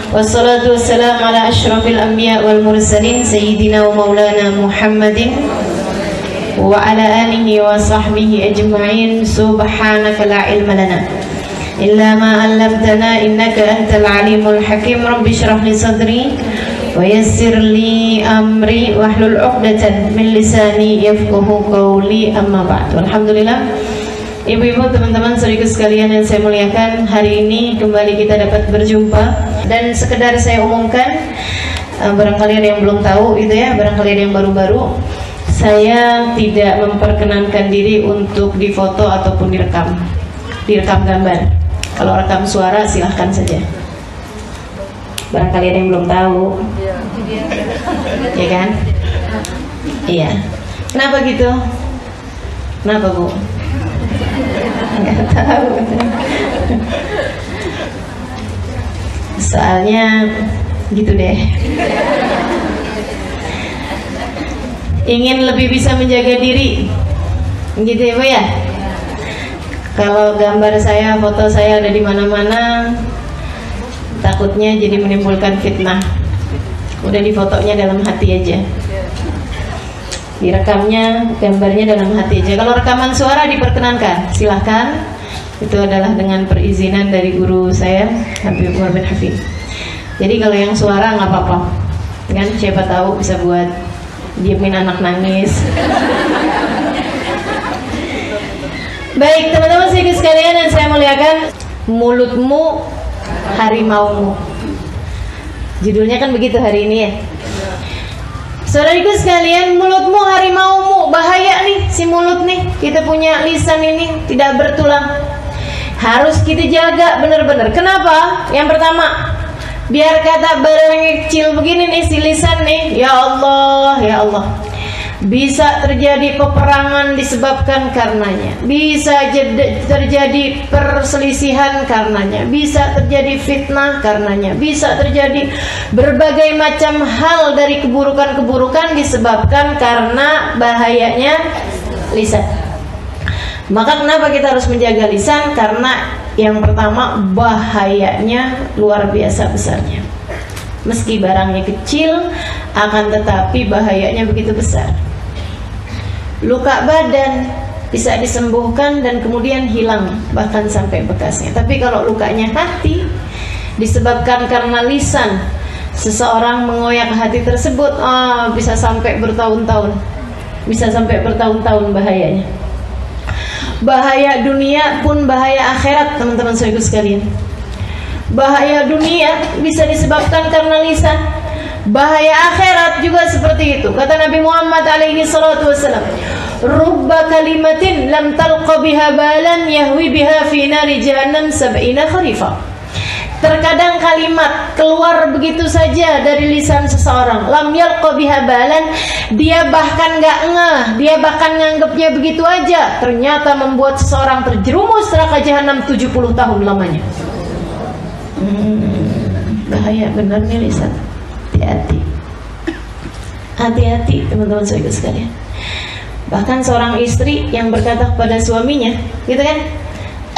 Wassalatu wassalamu ala asyrafil anbiya wal mursalin Sayyidina wa maulana Muhammadin wa ala alihi wa sahbihi ajma'in. Subhanaka la ilma lana illa ma 'allamtana innaka antal alimul hakim. Rabbi shrah li sadri wa yassir li amri wahlul 'uqdatan min lisani yafqahu qawli. Amma ba'd. Alhamdulillah, ibu-ibu, teman-teman saudaraku sekalian yang saya muliakan, hari ini kembali kita dapat berjumpa. Dan sekedar saya umumkan, barangkali ada yang belum tahu itu ya, barangkali ada yang baru-baru, saya tidak memperkenankan diri untuk difoto ataupun direkam gambar. Kalau rekam suara silahkan saja. Barangkali ada yang belum tahu, ya kan? Iya. Kenapa gitu? Kenapa, Bu? Nggak tahu. Soalnya gitu deh. Ingin lebih bisa menjaga diri, gitu ya, Bu ya. Kalau gambar saya, foto saya ada di mana-mana, takutnya jadi menimbulkan fitnah. Udah difotonya dalam hati aja, direkamnya, gambarnya dalam hati aja. Kalau rekaman suara diperkenankan, silahkan. Itu adalah dengan perizinan dari guru saya, Habib Muhammad Hafid. Jadi kalau yang suara nggak apa-apa, kan? Siapa tahu bisa buat diemin anak nangis. Baik, teman-teman sekalian yang saya muliakan, mulutmu harimaumu. Judulnya kan begitu hari ini ya. Saudariku sekalian, mulutmu harimaumu. Bahaya nih si mulut nih. Kita punya lisan ini tidak bertulang, harus kita jaga benar-benar. Kenapa? Yang pertama, biar kata barang kecil begini nih si lisan nih, ya Allah, ya Allah, bisa terjadi peperangan disebabkan karenanya, bisa terjadi perselisihan karenanya, bisa terjadi fitnah karenanya, bisa terjadi berbagai macam hal dari keburukan-keburukan disebabkan karena bahayanya lisan. Maka kenapa kita harus menjaga lisan? Karena yang pertama, bahayanya luar biasa besarnya. Meski barangnya kecil, akan tetapi bahayanya begitu besar. Luka badan bisa disembuhkan dan kemudian hilang, bahkan sampai bekasnya. Tapi kalau lukanya hati, disebabkan karena lisan, seseorang mengoyak hati tersebut, bisa sampai bertahun-tahun. Bisa sampai bertahun-tahun bahayanya. Bahaya dunia pun bahaya akhirat, teman-teman saudaraku sekalian. Bahaya dunia bisa disebabkan karena lisan. Bahaya akhirat juga seperti itu. Kata Nabi Muhammad alaihi salatu wassalam, rubba kalimatin lam talqa biha balan yahwi biha fi nari jahannam sab'ina kharifa. Terkadang kalimat keluar begitu saja dari lisan seseorang, lam yalqa biha balan, dia bahkan nggak ngeh, dia bahkan nganggapnya begitu aja, ternyata membuat seseorang terjerumus neraka jahanam 70 tahun lamanya. Bahaya benar nih lisan. Hati-hati, hati-hati teman-teman saudara sekalian. Bahkan seorang istri yang berkata kepada suaminya, gitu kan,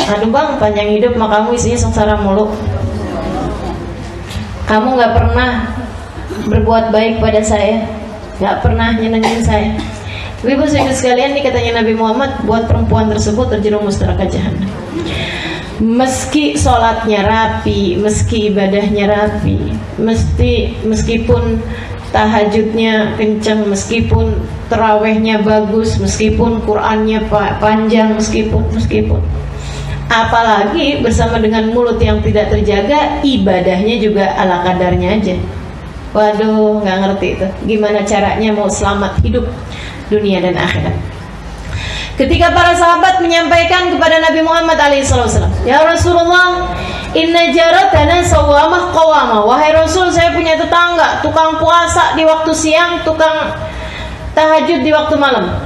aduh bang, panjang hidup mah kamu isinya sengsara mulu, kamu gak pernah berbuat baik pada saya, gak pernah nyenengin saya. Ibu saudara sekalian, ini katanya Nabi Muhammad, buat perempuan tersebut terjerumus neraka jahanam. Meski sholatnya rapi, meski ibadahnya rapi, meskipun tahajudnya kencang, meskipun terawihnya bagus, meskipun Qur'annya panjang, meskipun apalagi bersama dengan mulut yang tidak terjaga, ibadahnya juga ala kadarnya aja. Waduh, nggak ngerti itu gimana caranya mau selamat hidup dunia dan akhirat. Ketika para sahabat menyampaikan kepada Nabi Muhammad SAW, ya Rasulullah, inna jaratana sawamah qawamah. Wahai Rasul, saya punya tetangga, tukang puasa di waktu siang, tukang tahajud di waktu malam.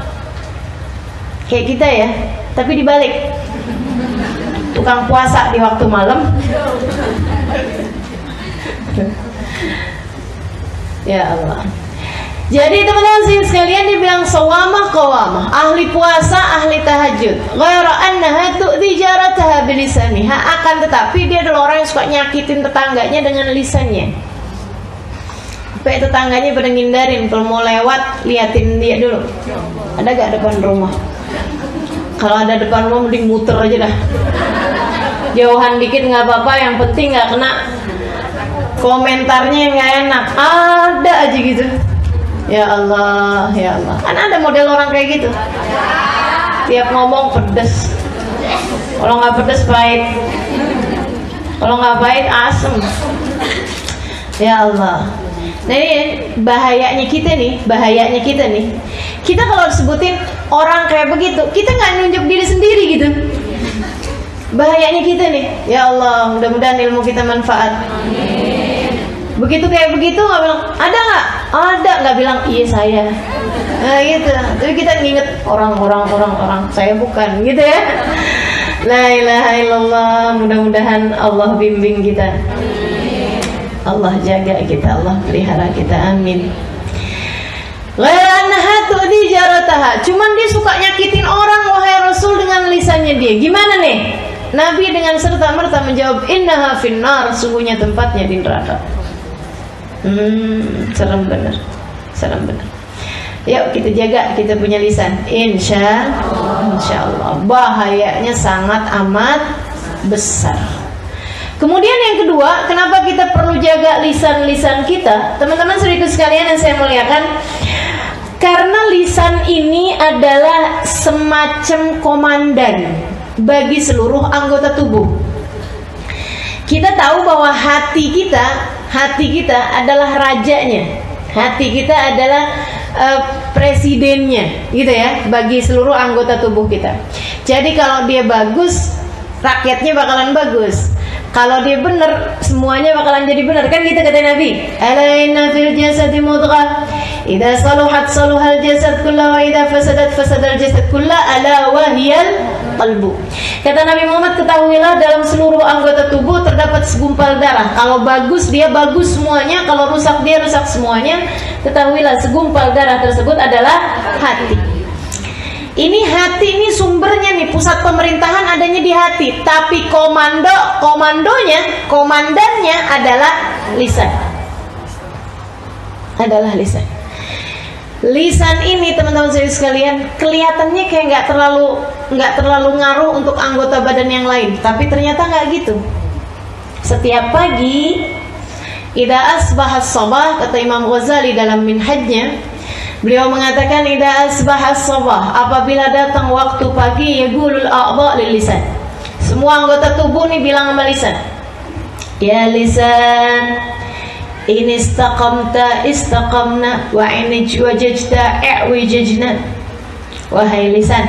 Kayak kita ya, tapi dibalik. Tukang puasa di waktu malam, ya Allah. Jadi teman-teman sekalian, dibilang sawamah qawamah, ahli puasa, ahli tahajud. Ghaira annaha tu'ti jarataha bilisaniha, akan tetapi dia adalah orang yang suka nyakitin tetangganya dengan lisannya. Sampai tetangganya pada ngindarin, kalau mau lewat liatin dia dulu. Ada gak depan rumah? Kalau ada depan rumah mending muter aja dah. Jauhan dikit nggak apa-apa, yang penting nggak kena komentarnya yang nggak enak. Ada aja gitu. Ya Allah, ya Allah. Kan ada model orang kayak gitu. Tiap ngomong pedes. Kalau nggak pedes pahit. Kalau nggak pahit asem. Ya Allah. Nah ini bahayanya kita nih. Kita kalau sebutin orang kayak begitu, kita nggak nunjuk diri sendiri gitu. Bahayanya kita nih. Ya Allah, mudah-mudahan ilmu kita manfaat. Begitu kayak begitu nggak bilang ada nggak? Ada, nggak bilang iya saya. Nah gitu. Tapi kita nginget orang, saya bukan gitu ya. La ilaha illallah. Mudah-mudahan Allah bimbing kita. Allah jaga kita, Allah pelihara kita, amin. Ghairanaha tu'di jarataha. Cuman dia suka nyakitin orang, wahai Rasul, dengan lisannya dia. Gimana nih? Nabi dengan serta-merta menjawab, innaha finnar, sungguhnya tempatnya di neraka. Serem benar. Yuk kita jaga kita punya lisan. Insya Allah. Bahayanya sangat amat besar. Kemudian yang kedua, kenapa kita perlu jaga lisan-lisan kita? Teman-teman saudaraku sekalian yang saya muliakan, karena lisan ini adalah semacam komandan bagi seluruh anggota tubuh. Kita tahu bahwa hati kita adalah rajanya. Hati kita adalah presidennya, gitu ya, bagi seluruh anggota tubuh kita. Jadi kalau dia bagus, rakyatnya bakalan bagus. Kalau dia benar, semuanya bakalan jadi benar. Kan kita kata Nabi, ala inna fil jasadi mudghah, idza saluhat saluhal jasad kullahu wa idza fasadat fasadal jasad kullahu, ala wahiyal qalbu. Kata Nabi Muhammad, ketahuilah dalam seluruh anggota tubuh terdapat segumpal darah. Kalau bagus dia bagus semuanya, kalau rusak dia rusak semuanya. Ketahuilah segumpal darah tersebut adalah hati. Ini hati ini sumbernya nih, pusat pemerintahan adanya di hati. Tapi komandannya adalah lisan. Lisan ini teman-teman saya sekalian, kelihatannya kayak nggak terlalu ngaruh untuk anggota badan yang lain, tapi ternyata nggak gitu. Setiap pagi, idza asbahas sabah, kata Imam Ghazali dalam Minhajnya, beliau mengatakan idza asbahas sabah, apabila datang waktu pagi, yaqulul a'dha lil lisan. Semua anggota tubuh nih bilang sama lisan, ya lisan, in istaqamta istaqamna wa in wajajta i'wijajna. Wahai lisan,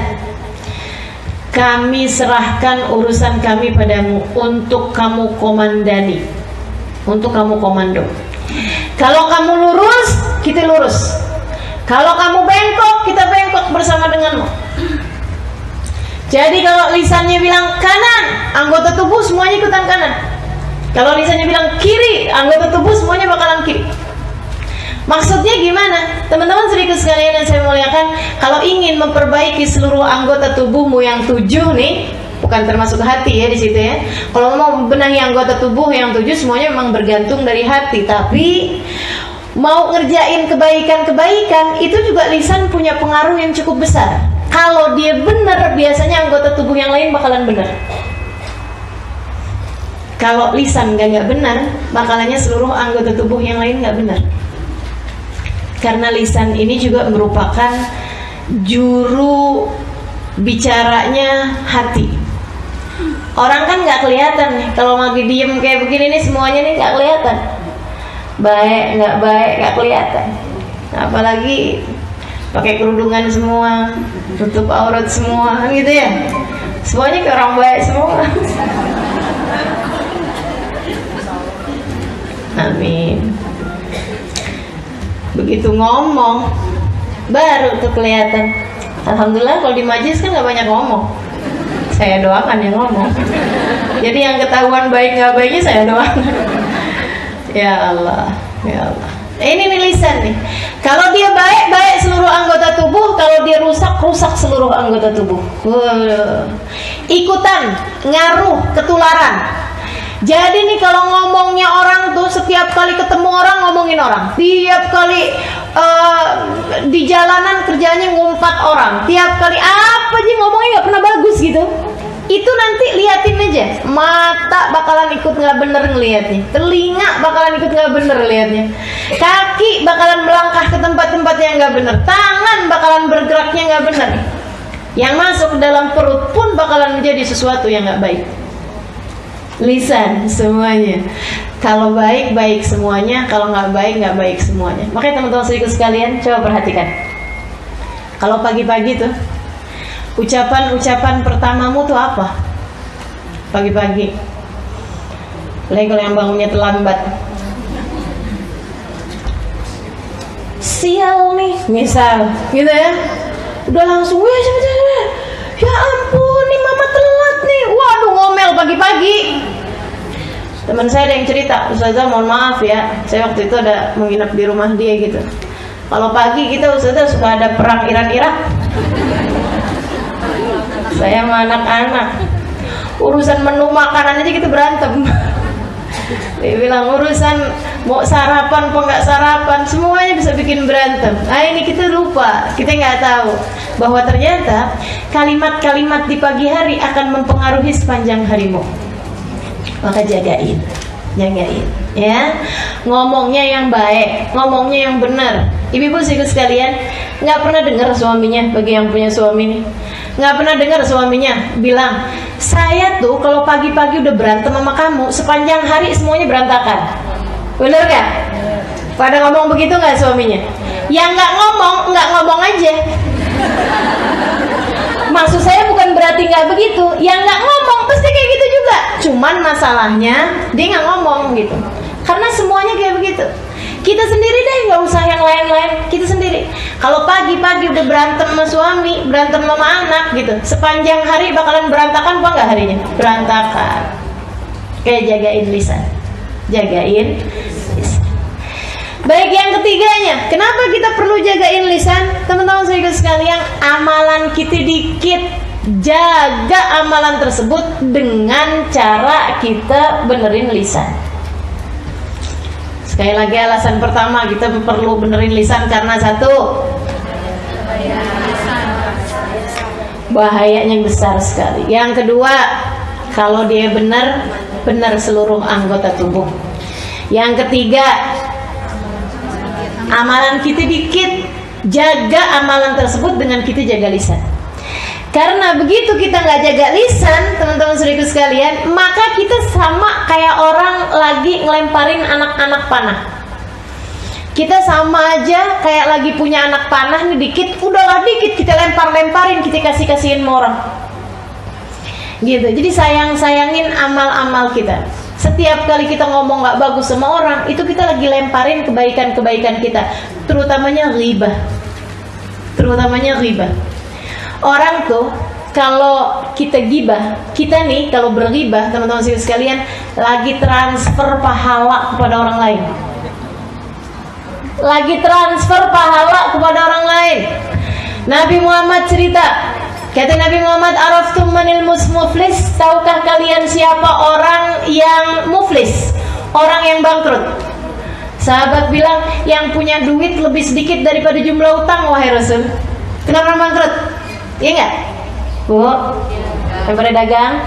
kami serahkan urusan kami padamu untuk kamu komandani, untuk kamu komando. Kalau kamu lurus, kita lurus. Kalau kamu bengkok, kita bengkok bersama denganmu. Jadi kalau lisannya bilang kanan, anggota tubuh semuanya ikutan kanan. Kalau lisannya bilang kiri, anggota tubuh semuanya bakalan kiri. Maksudnya gimana? Teman-teman saudaraku sekalian yang saya muliakan, kalau ingin memperbaiki seluruh anggota tubuhmu yang 7 nih, bukan termasuk hati ya di situ ya. Kalau mau benahi anggota tubuh yang 7, semuanya memang bergantung dari hati. Tapi mau ngerjain kebaikan-kebaikan, itu juga lisan punya pengaruh yang cukup besar. Kalau dia benar, biasanya anggota tubuh yang lain bakalan benar. Kalau lisan nggak benar, bakalannya seluruh anggota tubuh yang lain nggak benar. Karena lisan ini juga merupakan juru bicaranya hati. Orang kan nggak kelihatan nih, kalau lagi diem kayak begini nih, semuanya nih nggak kelihatan. Baik nggak kelihatan. Apalagi pakai kerudungan semua, tutup aurat semua, gitu ya. Semuanya kayak orang baik semua. Amin. Begitu ngomong, baru tuh kelihatan. Alhamdulillah kalau di majlis kan nggak banyak ngomong. Saya doakan yang ngomong. Jadi yang ketahuan baik nggak baiknya saya doakan. Ya Allah, ya Allah. Ini nih lisan nih. Kalau dia baik, baik seluruh anggota tubuh. Kalau dia rusak, rusak seluruh anggota tubuh. Ikutan, ngaruh, ketularan. Jadi nih kalau ngomongnya orang tuh setiap kali ketemu orang ngomongin orang. Tiap kali di jalanan kerjanya ngumpat orang. Tiap kali apa aja ngomongnya nggak pernah bagus gitu. Itu nanti liatin aja. Mata bakalan ikut nggak bener ngelihatnya. Telinga bakalan ikut nggak bener lihatnya. Kaki bakalan melangkah ke tempat-tempat yang nggak bener. Tangan bakalan bergeraknya nggak bener. Yang masuk ke dalam perut pun bakalan menjadi sesuatu yang nggak baik. Lisan semuanya. Kalau baik baik semuanya, kalau nggak baik semuanya. Makanya teman-teman sedikit sekalian coba perhatikan. Kalau pagi-pagi tuh ucapan pertamamu tuh apa? Pagi-pagi. Lagi kalau yang bangunnya terlambat. Sial nih, misal, gitu ya. Udah langsung, ya ampun, nih mama telat nih. Waduh, ngomel pagi-pagi. Teman saya ada yang cerita, Ustazah mohon maaf ya, saya waktu itu ada menginap di rumah dia gitu. Kalau pagi kita Ustazah suka ada perang Iran-Irak. Saya sama anak-anak urusan menu makanan aja kita berantem. Dia bilang urusan mau sarapan apa nggak sarapan semuanya bisa bikin berantem. Ini kita lupa, kita nggak tahu bahwa ternyata kalimat-kalimat di pagi hari akan mempengaruhi sepanjang harimu. Maka jagain ya, ngomongnya yang baik, ngomongnya yang benar. Ibu-ibu sekalian, nggak pernah dengar suaminya, bagi yang punya suami nih, nggak pernah dengar suaminya bilang, saya tuh kalau pagi-pagi udah berantem sama kamu, sepanjang hari semuanya berantakan. Bener gak? Pada ngomong begitu nggak suaminya? Yang nggak ngomong aja. Maksud saya bukan berarti nggak begitu, yang nggak ngomong pasti kayak gitu juga. Cuman masalahnya dia nggak ngomong gitu, karena semuanya kayak begitu. Kita sendiri deh, nggak usah yang lain-lain, kita sendiri. Kalau pagi-pagi udah berantem sama suami, berantem sama anak gitu, sepanjang hari bakalan berantakan apa nggak harinya? Berantakan. Kayak jagain lisan, jagain lisan. Baik, yang ketiganya, kenapa kita perlu jagain lisan? Teman-teman saya sekalian, amalan kita dikit, jaga amalan tersebut dengan cara kita benerin lisan. Sekali lagi alasan pertama kita perlu benerin lisan karena satu, bahayanya besar sekali. Yang kedua, kalau dia benar seluruh anggota tubuh. Yang ketiga, amalan kita dikit, jaga amalan tersebut dengan kita jaga lisan. Karena begitu kita nggak jaga lisan, teman-teman saudaraku sekalian, maka kita sama kayak orang lagi ngelemparin anak-anak panah. Kita sama aja kayak lagi punya anak panah nih, dikit, udahlah dikit kita lemparin, kita kasih-kasihin sama orang. Gitu. Jadi sayangin amal-amal kita. Setiap kali kita ngomong gak bagus sama orang, itu kita lagi lemparin kebaikan-kebaikan kita, terutamanya ghibah. Orang tuh kalau kita gibah, kita nih kalau berghibah, teman-teman sekalian, lagi transfer pahala kepada orang lain. Nabi Muhammad cerita, kata Nabi Muhammad, araftum manil muflis, tahukah kalian siapa orang yang muflis, orang yang bangkrut? Sahabat bilang, yang punya duit lebih sedikit daripada jumlah utang, wahai Rasul. Kenapa bangkrut? Iya enggak? Bu, daripada dagang.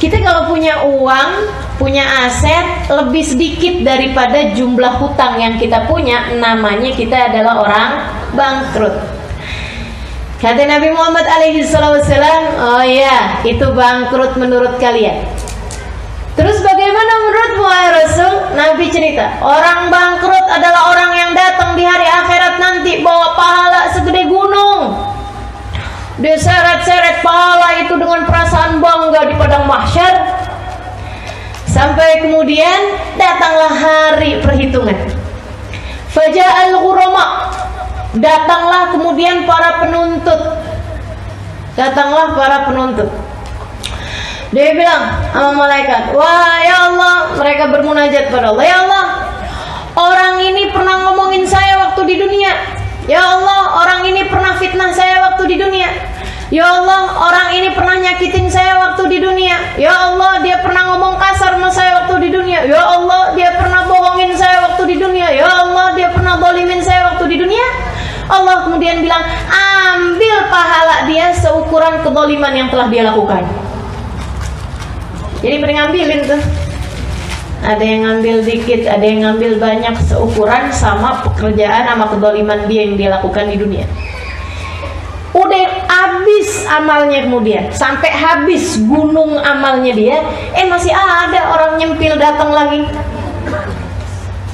Kita kalau punya uang, punya aset lebih sedikit daripada jumlah hutang yang kita punya, namanya kita adalah orang bangkrut. Kata Nabi Muhammad SAW, oh iya, itu bangkrut menurut kalian. Terus bagaimana menurutmu, wahai Rasul? Nabi cerita, orang bangkrut adalah orang yang datang di hari akhirat nanti bawa pahala segede gunung. Dia seret-seret pahala itu dengan perasaan bangga di padang mahsyar. Sampai kemudian datanglah hari perhitungan. Faja'al ghurama, datanglah kemudian para penuntut. Dia bilang sama malaikat, wah ya Allah, mereka bermunajat pada Allah, ya Allah, orang ini pernah ngomongin saya waktu di dunia. Ya Allah, orang ini pernah fitnah saya waktu di dunia. Ya Allah, orang ini pernah nyakitin saya waktu di dunia. Ya Allah, dia pernah ngomong kasar sama saya waktu di dunia. Ya Allah, dia pernah bohongin saya waktu di dunia. Ya Allah, dia pernah zalimin saya waktu di dunia. Allah kemudian bilang, ambil pahala dia seukuran kezaliman yang telah dia lakukan. Jadi mending ambilin tuh. Ada yang ngambil dikit, ada yang ngambil banyak, seukuran sama pekerjaan sama kezaliman dia yang dia lakukan di dunia. Udah habis amalnya, kemudian sampai habis gunung amalnya dia, masih ada orang nyempil datang lagi.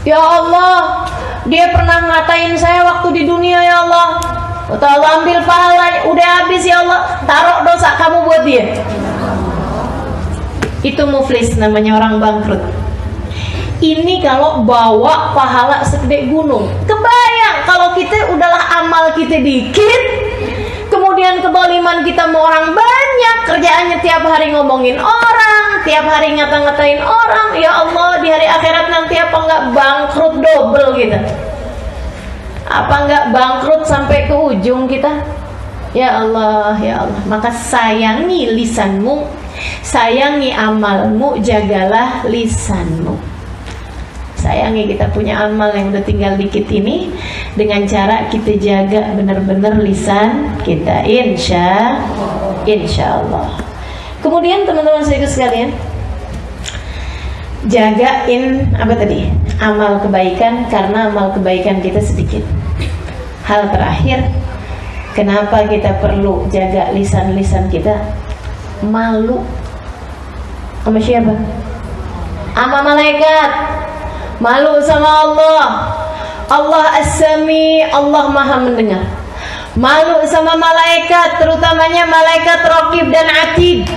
Ya Allah, dia pernah ngatain saya waktu di dunia. Ya Allah, Allah ambil pahalanya. Udah habis ya Allah, taruh dosa kamu buat dia. Itu muflis, namanya orang bangkrut. Ini kalau bawa pahala segede gunung. Kebayang kalau kita udahlah amal kita dikit, kemudian kezaliman kita mau orang banyak, kerjaannya tiap hari ngomongin orang, tiap hari ngata-ngatain orang. Ya Allah, di hari akhirat nanti apa enggak bangkrut double kita? Apa enggak bangkrut sampai ke ujung kita? Ya Allah, ya Allah. Maka sayangi lisanmu, sayangi amalmu, jagalah lisanmu. Sayangi kita punya amal yang udah tinggal dikit ini, dengan cara kita jaga benar-benar lisan kita, insya Allah. Kemudian teman-teman sekalian sekalian, jagain apa tadi? Amal kebaikan, karena amal kebaikan kita sedikit. Hal terakhir, kenapa kita perlu jaga lisan-lisan kita? Malu sama siapa? Sama malaikat. Malu sama Allah. Allah As-Sami, Allah Maha mendengar. Malu sama malaikat, terutamanya malaikat Raqib dan Atid.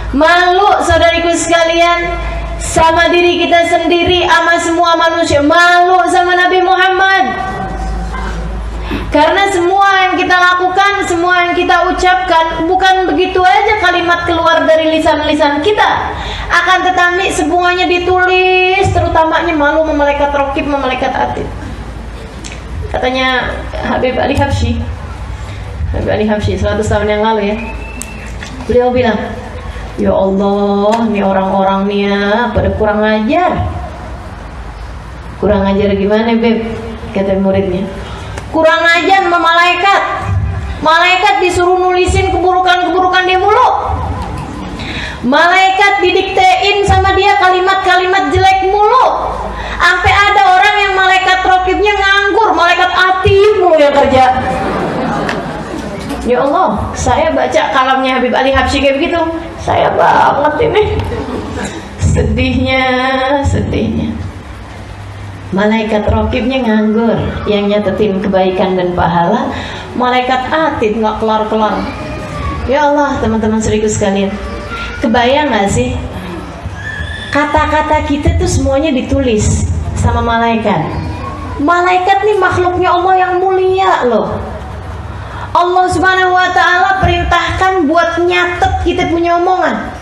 Malu saudariku sekalian sama diri kita sendiri, sama semua manusia. Malu sama Nabi Muhammad. Karena semua yang kita lakukan, semua yang kita ucapkan, bukan begitu aja kalimat keluar dari lisan-lisan kita, akan tetapi semuanya ditulis, terutamanya malu sama malaikat Raqib, sama malaikat Atid. Katanya Habib Ali Habsyi 100 tahun yang lalu ya, beliau bilang, ya Allah, nih orang-orang nih ya pada kurang ajar. Kurang ajar gimana Beb? Kata muridnya, kurang ajar sama malaikat. Malaikat disuruh nulisin keburukan-keburukan dia mulu. Malaikat didiktein sama dia kalimat-kalimat jelek mulu. Sampai ada orang yang malaikat Raqibnya nganggur, malaikat Atid mulu yang kerja. Ya Allah, saya baca kalamnya Habib Ali Habsyi kayak begitu, saya banget ini. Sedihnya. Malaikat Raqibnya nganggur, yang nyatetin kebaikan dan pahala. Malaikat Atid nggak kelar-kelar. Ya Allah, teman-teman seriku sekalian, kebayang nggak sih? Kata-kata kita tuh semuanya ditulis sama malaikat. Malaikat nih makhluknya Allah yang mulia loh. Allah Subhanahu wa Ta'ala perintahkan buat nyatet kita punya omongan.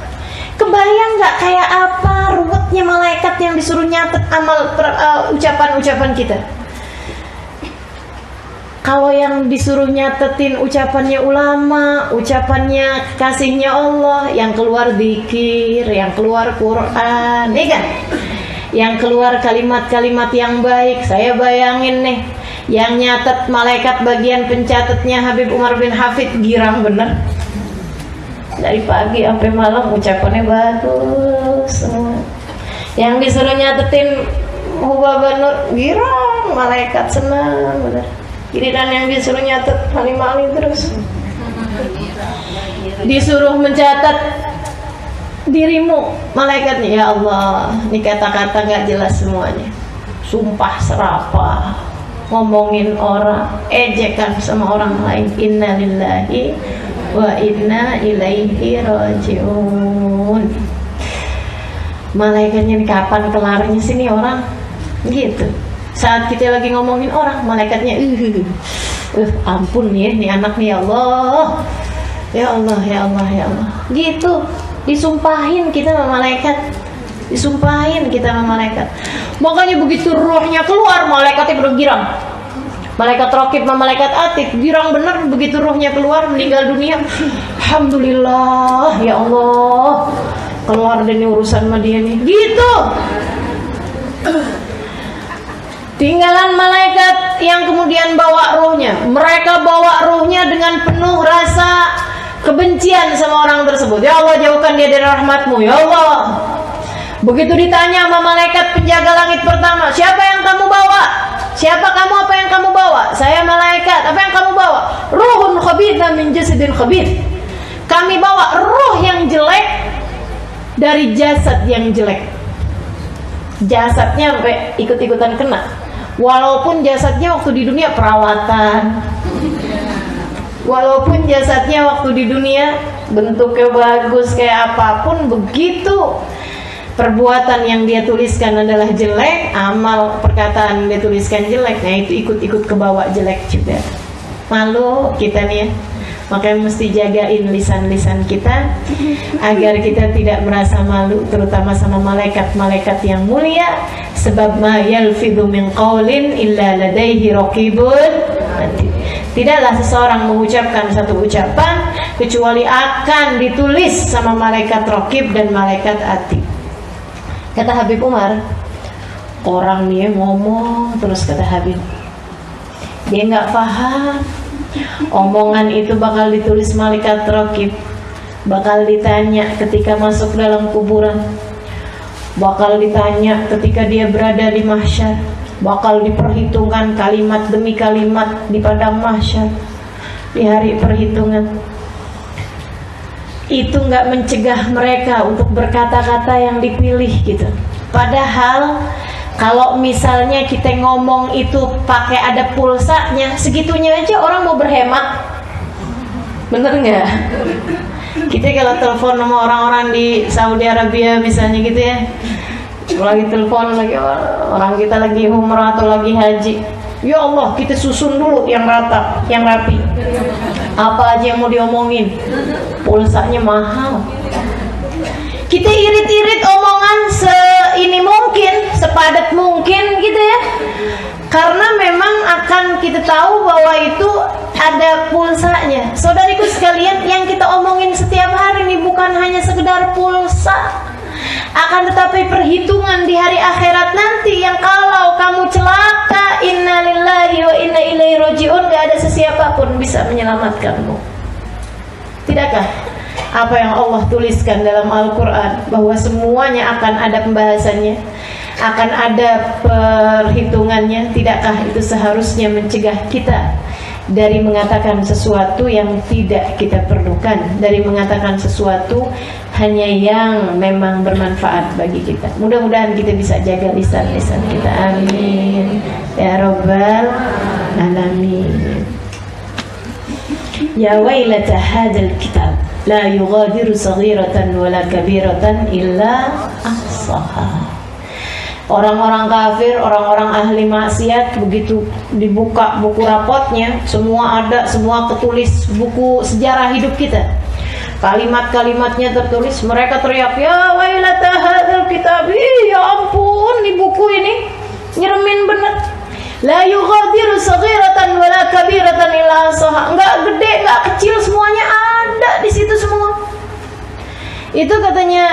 Kebayang nggak kayak apa ruwetnya malaikat yang disuruh nyatet amal ucapan-ucapan kita? Kalau yang disuruh nyatetin ucapannya ulama, ucapannya kasihnya Allah, yang keluar dzikir, yang keluar Quran, nih kan? Yang keluar kalimat-kalimat yang baik. Saya bayangin nih, yang nyatet malaikat bagian pencatatnya Habib Umar bin Hafid, girang bener. Dari pagi sampai malam ucapannya bagus semua. Yang disuruh nyatetin Hubaba Nur, girang, malaikat senang bener. Giliran yang disuruh nyatet Halimah Ali terus. Disuruh mencatat dirimu, malaikatnya, ya Allah, ini kata-kata gak jelas semuanya. Sumpah serapah, ngomongin orang, ejekan sama orang lain. Inna lillahi wa inna ilaihi rajiun. Malaikatnya kapan kelarnya sini orang? Gitu. Saat kita lagi ngomongin orang, malaikatnya ampun ya, nih anak nih, ya Allah. Ya Allah, ya Allah, ya Allah. Gitu, disumpahin kita sama malaikat. Disumpahin kita sama malaikat. Makanya begitu ruhnya keluar, malaikatnya bergirang. Malaikat Raqib sama malaikat Atid girang bener begitu ruhnya keluar, meninggal dunia. Alhamdulillah, ya Allah, keluar dari urusan sama dia nih. Gitu. Tinggalan malaikat yang kemudian bawa ruhnya. Mereka bawa ruhnya dengan penuh rasa kebencian sama orang tersebut. Ya Allah, jauhkan dia dari rahmat-Mu, ya Allah. Begitu ditanya sama malaikat penjaga langit pertama, siapa yang kamu bawa? Siapa kamu, apa yang kamu bawa? Saya malaikat, apa yang kamu bawa? Ruhun khabitha min jasadin khabith. Kami bawa ruh yang jelek dari jasad yang jelek. Jasadnya sampai ikut-ikutan kena. Walaupun jasadnya waktu di dunia perawatan, walaupun jasadnya waktu di dunia bentuknya bagus kayak apapun, begitu perbuatan yang dia tuliskan adalah jelek, amal perkataan yang dia tuliskan jelek, nah itu ikut-ikut kebawa jelek juga. Malu kita nih ya. Makanya mesti jagain lisan-lisan kita agar kita tidak merasa malu, terutama sama malaikat-malaikat yang mulia. Sebab ma yalfidhu min qaulin illa ladaihi raqibun atid. Tidaklah seseorang mengucapkan satu ucapan kecuali akan ditulis sama malaikat Raqib dan malaikat Atid. Kata Habib Umar, orang nih ngomong terus, kata Habib, dia nggak paham omongan itu bakal ditulis malaikat Raqib, bakal ditanya ketika masuk dalam kuburan, bakal ditanya ketika dia berada di mahsyar, bakal diperhitungkan kalimat demi kalimat di padang mahsyar di hari perhitungan. Itu nggak mencegah mereka untuk berkata-kata yang dipilih gitu. Padahal kalau misalnya kita ngomong itu pakai ada pulsanya, segitunya aja orang mau berhemat. Bener nggak? Kita kalau telepon sama orang-orang di Saudi Arabia misalnya gitu ya, lagi telepon lagi orang kita lagi umrah atau lagi haji, ya Allah kita susun dulu yang rata, yang rapi. Apa aja yang mau diomongin, pulsanya mahal. Kita irit-irit omongan ini mungkin, sepadat mungkin gitu ya. Karena memang akan kita tahu bahwa itu ada pulsanya. Saudariku sekalian, yang kita omongin setiap hari ini bukan hanya sekedar pulsa, akan tetapi perhitungan di hari akhirat nanti yang kalau kamu celaka, innalillahi wa inna ilaihi rajiun, gak ada sesiapa pun bisa menyelamatkanmu. Tidakkah apa yang Allah tuliskan dalam Al-Quran bahwa semuanya akan ada pembahasannya, akan ada perhitungannya? Tidakkah itu seharusnya mencegah kita dari mengatakan sesuatu yang tidak kita perlukan, dari mengatakan sesuatu hanya yang memang bermanfaat bagi kita. Mudah-mudahan kita bisa jaga lisan-lisan kita. Amin ya rabbal alamin. Ya wailata hadzal kitab la yughadiru saghiratan wala kabiratan illa ahsaha. Orang-orang kafir, orang-orang ahli maksiat, begitu dibuka buku rapotnya, semua ada, semua ketulis, buku sejarah hidup kita. Kalimat-kalimatnya tertulis, mereka teriak, ya wailata hadzal kitab, ya ampun, di buku ini nyeremin bener. La yughadiru saghiratan wala kabiratan illa ahsaha. Enggak gede, enggak kecil, semuanya ada di situ semua. Itu katanya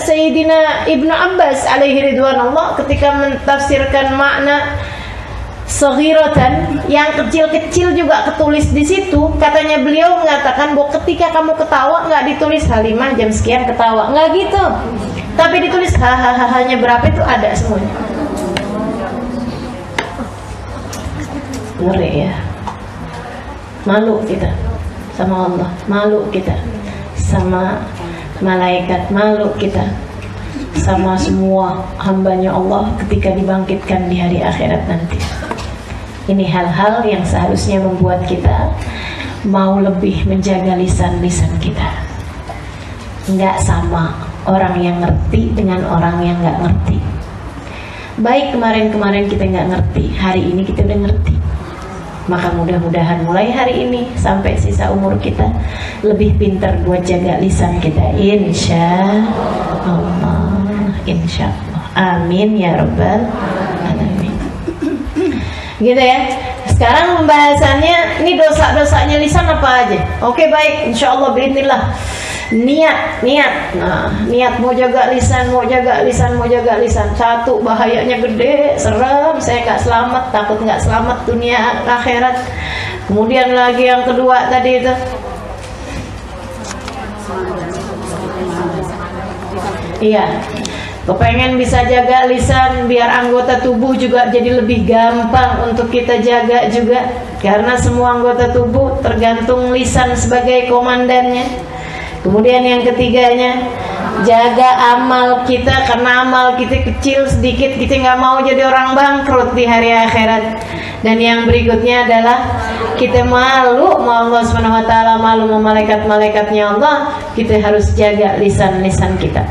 Sayyidina Ibnu Abbas alaihi ridwanullah ketika mentafsirkan makna saghiratan, yang kecil-kecil juga ketulis di situ. Katanya beliau mengatakan bahwa ketika kamu ketawa nggak ditulis Halimah jam sekian ketawa, nggak gitu, tapi ditulis hahaha-nya berapa itu ada semuanya. Ngeri ya. Malu kita sama Allah, malu kita sama malaikat, malu kita sama semua hambanya Allah ketika dibangkitkan di hari akhirat nanti. Ini hal-hal yang seharusnya membuat kita mau lebih menjaga lisan-lisan kita. Nggak sama orang yang ngerti dengan orang yang nggak ngerti. Baik kemarin-kemarin kita nggak ngerti, hari ini kita udah ngerti. Maka mudah-mudahan mulai hari ini sampai sisa umur kita lebih pintar buat jaga lisan kita, insya Allah. insyaallah. Amin ya rabbal alamin. Gitu ya. Sekarang pembahasannya ini dosa-dosanya lisan apa aja. Oke, baik, insyaallah bismillah. Niat. Nah, niat mau jaga lisan. Satu, bahayanya gede, serem, saya nggak selamat, takut nggak selamat dunia akhirat. Kemudian lagi yang kedua tadi itu, iya, kepengen bisa jaga lisan biar anggota tubuh juga jadi lebih gampang untuk kita jaga juga, karena semua anggota tubuh tergantung lisan sebagai komandannya. Kemudian yang ketiganya, jaga amal kita, karena amal kita kecil sedikit, kita nggak mau jadi orang bangkrut di hari akhirat. Dan yang berikutnya adalah kita malu sama Allah Subhanahu wa taala, malu sama malaikat-malaikatnya Allah, kita harus jaga lisan-lisan kita.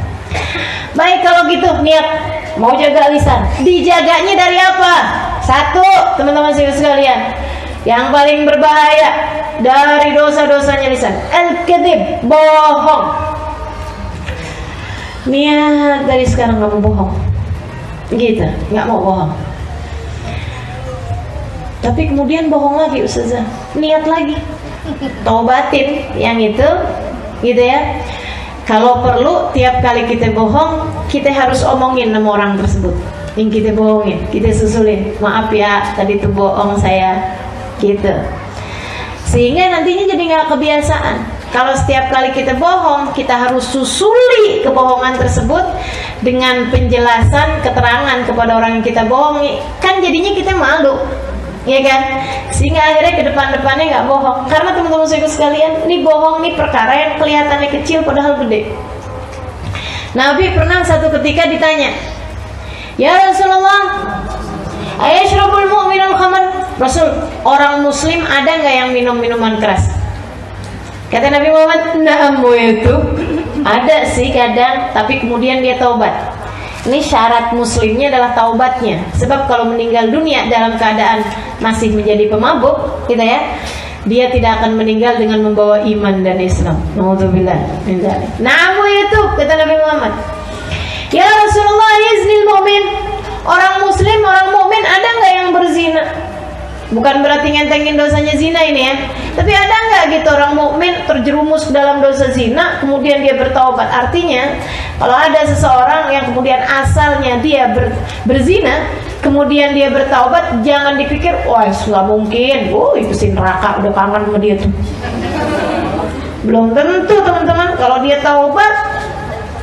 Baik, kalau gitu niat mau jaga lisan, dijaganya dari apa? Satu, teman-teman sekalian, yang paling berbahaya dari dosa-dosanya lisan, al-kadzib, bohong. Niat dari sekarang nggak mau bohong, gitu, nggak mau bohong. Tapi kemudian bohong lagi, ustazah, niat lagi, taubatin yang itu, gitu ya. Kalau perlu tiap kali kita bohong, kita harus omongin sama orang tersebut yang kita bohongin, kita susulin, maaf ya, tadi itu bohong saya, gitu. Sehingga nantinya jadi nggak kebiasaan. Kalau setiap kali kita bohong, kita harus susuli kebohongan tersebut dengan penjelasan, keterangan kepada orang yang kita bohongi. Kan jadinya kita malu, ya kan? Sehingga akhirnya ke depan-depannya nggak bohong. Karena teman-teman sekalian, ini bohong nih perkara yang kelihatannya kecil padahal gede. Nabi pernah satu ketika ditanya, ya Rasulullah, ayashrabul mu'minul khamar? Rasul, orang muslim ada nggak yang minum minuman keras? Kata Nabi Muhammad, na'am itu ada sih kadang, tapi kemudian dia taubat. Ini syarat muslimnya adalah taubatnya. Sebab kalau meninggal dunia dalam keadaan masih menjadi pemabuk, gitu ya, dia tidak akan meninggal dengan membawa iman dan Islam. Nauzubillah min dzalik. Na'am itu, kata Nabi Muhammad. Ya Rasulullah, yaznil mu'min, orang muslim, orang mukmin ada nggak yang berzina? Bukan berarti ngentengin dosanya zina ini ya, tapi ada nggak gitu orang mukmin terjerumus ke dalam dosa zina kemudian dia bertaubat? Artinya kalau ada seseorang yang kemudian asalnya dia berzina kemudian dia bertaubat, jangan dipikir wah nggak mungkin, itu si neraka udah kangen sama dia tuh. Belum tentu teman-teman. Kalau dia taubat,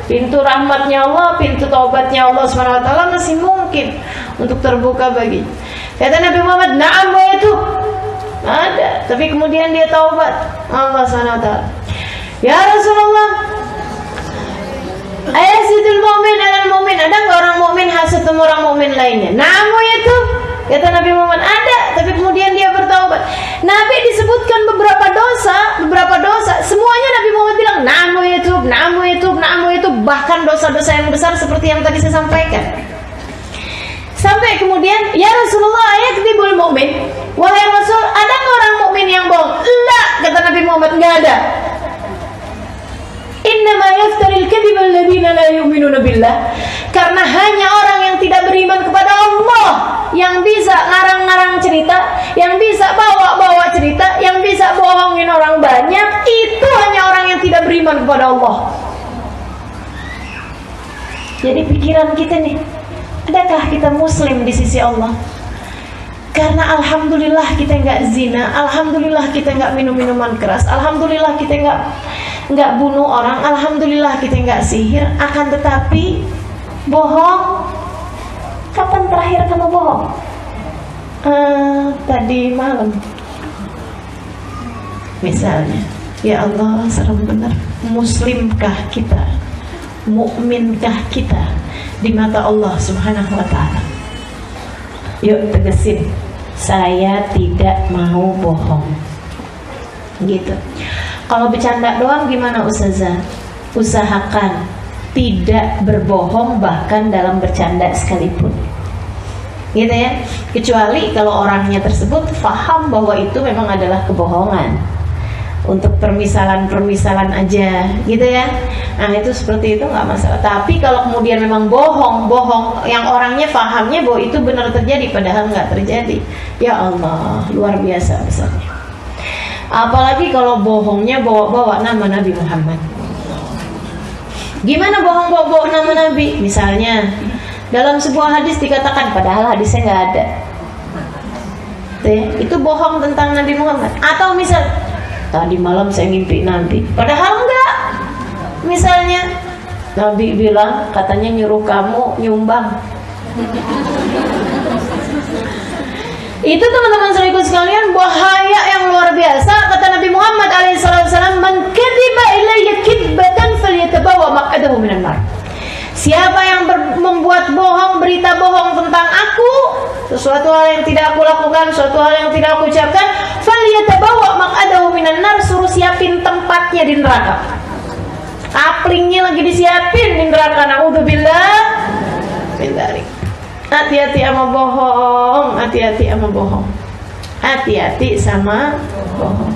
pintu rahmatnya Allah, pintu taubatnya Allah SWT masih mungkin untuk terbuka bagi. Kata Nabi Muhammad, na'am itu ada, tapi kemudian dia taubat Allah SWT. Ya Rasulullah, ayasidul mu'min alal mu'min, ada nggak orang mu'min hasad sama orang mu'min lainnya? Na'am itu, kata Nabi Muhammad, ada, tapi kemudian dia bertaubat. Nabi disebutkan beberapa dosa, semuanya Nabi Muhammad bilang na'am itu, bahkan dosa-dosa yang besar seperti yang tadi saya sampaikan. Sampai kemudian, ya Rasulullah, yakdzibul mu'min, wahai Rasul, ada nggak orang mukmin yang bohong? Enggak, kata Nabi Muhammad, nggak ada. Innama yaftaril kadhiba alladziina la yu'minuna billah, karena hanya orang yang tidak beriman kepada Allah yang bisa ngarang-ngarang cerita, yang bisa bawa-bawa cerita, yang bisa bohongin orang banyak. Itu hanya orang yang tidak beriman kepada Allah. Jadi pikiran kita nih, adakah kita muslim di sisi Allah? Karena alhamdulillah kita nggak zina, alhamdulillah kita nggak minum minuman keras, alhamdulillah kita nggak bunuh orang, alhamdulillah kita nggak sihir. Akan tetapi bohong. Kapan terakhir kamu bohong? Tadi malam misalnya. Ya Allah, serem benar. Muslimkah kita? Mukminkah kita di mata Allah Subhanahu wa ta'ala? Yuk tegesin, saya tidak mau bohong, gitu. Kalau bercanda doang gimana Ustazah? Usahakan tidak berbohong bahkan dalam bercanda sekalipun, gitu ya. Kecuali kalau orangnya tersebut faham bahwa itu memang adalah kebohongan. untuk permisalan aja gitu ya. Nah itu seperti itu nggak masalah. Tapi kalau kemudian memang bohong yang orangnya pahamnya bahwa itu benar terjadi padahal nggak terjadi, ya Allah, luar biasa besarnya. Apalagi kalau bohongnya bawa nama Nabi Muhammad. Gimana bohong bawa nama Nabi? Misalnya dalam sebuah hadis dikatakan padahal hadisnya nggak ada. Itu bohong tentang Nabi Muhammad. Atau misal tadi malam saya ngimpi Nabi, padahal enggak. Misalnya Nabi bilang katanya nyuruh kamu nyumbang. Itu teman-teman saudaraku sekalian bahaya yang luar biasa. Kata Nabi Muhammad alaihissalam, "Man kadziba ilayya kidbatan falyatabawa maq'adahu minan nar." Siapa yang membuat bohong, berita bohong tentang aku, sesuatu hal yang tidak aku lakukan, sesuatu hal yang tidak aku ucapkan, falyatabawa maq'adahu minan nar, suruh siapin tempatnya di neraka. Kaplingnya lagi disiapin di neraka. Naudzubillah min dzalik. Hati-hati sama bohong, hati-hati sama bohong. Hati-hati sama bohong.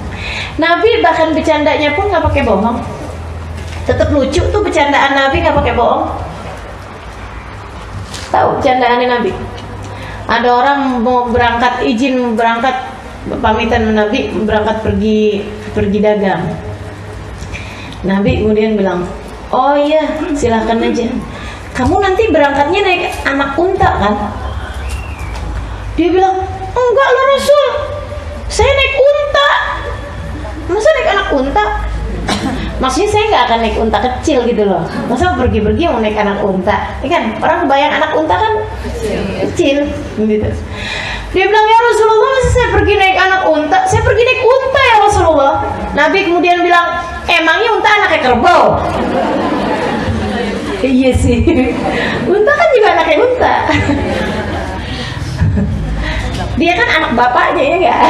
Nabi bahkan bercandanya pun nggak pakai bohong. Tetap lucu tuh bercandaan Nabi, nggak pakai bohong. Tahu bercandaannya Nabi? Ada orang mau berangkat, izin berangkat, pamitan Nabi berangkat pergi dagang. Nabi kemudian bilang, "Oh iya, silahkan aja. Kamu nanti berangkatnya naik anak unta kan?" Dia bilang, "Enggak lah Rasul, saya naik unta." "Masa naik anak unta?" Maksudnya saya nggak akan naik unta kecil gitu loh. Masa pergi-pergi mau naik anak unta? Ini kan orang kebayang anak unta kan kecil gitu. Dia bilang, "Ya Rasulullah, masa saya pergi naik anak unta? Saya pergi naik unta ya Rasulullah." Nabi kemudian bilang, "Emangnya unta anaknya kerbau?" Iya sih, unta kan juga anaknya unta. Dia kan anak bapaknya ya enggak?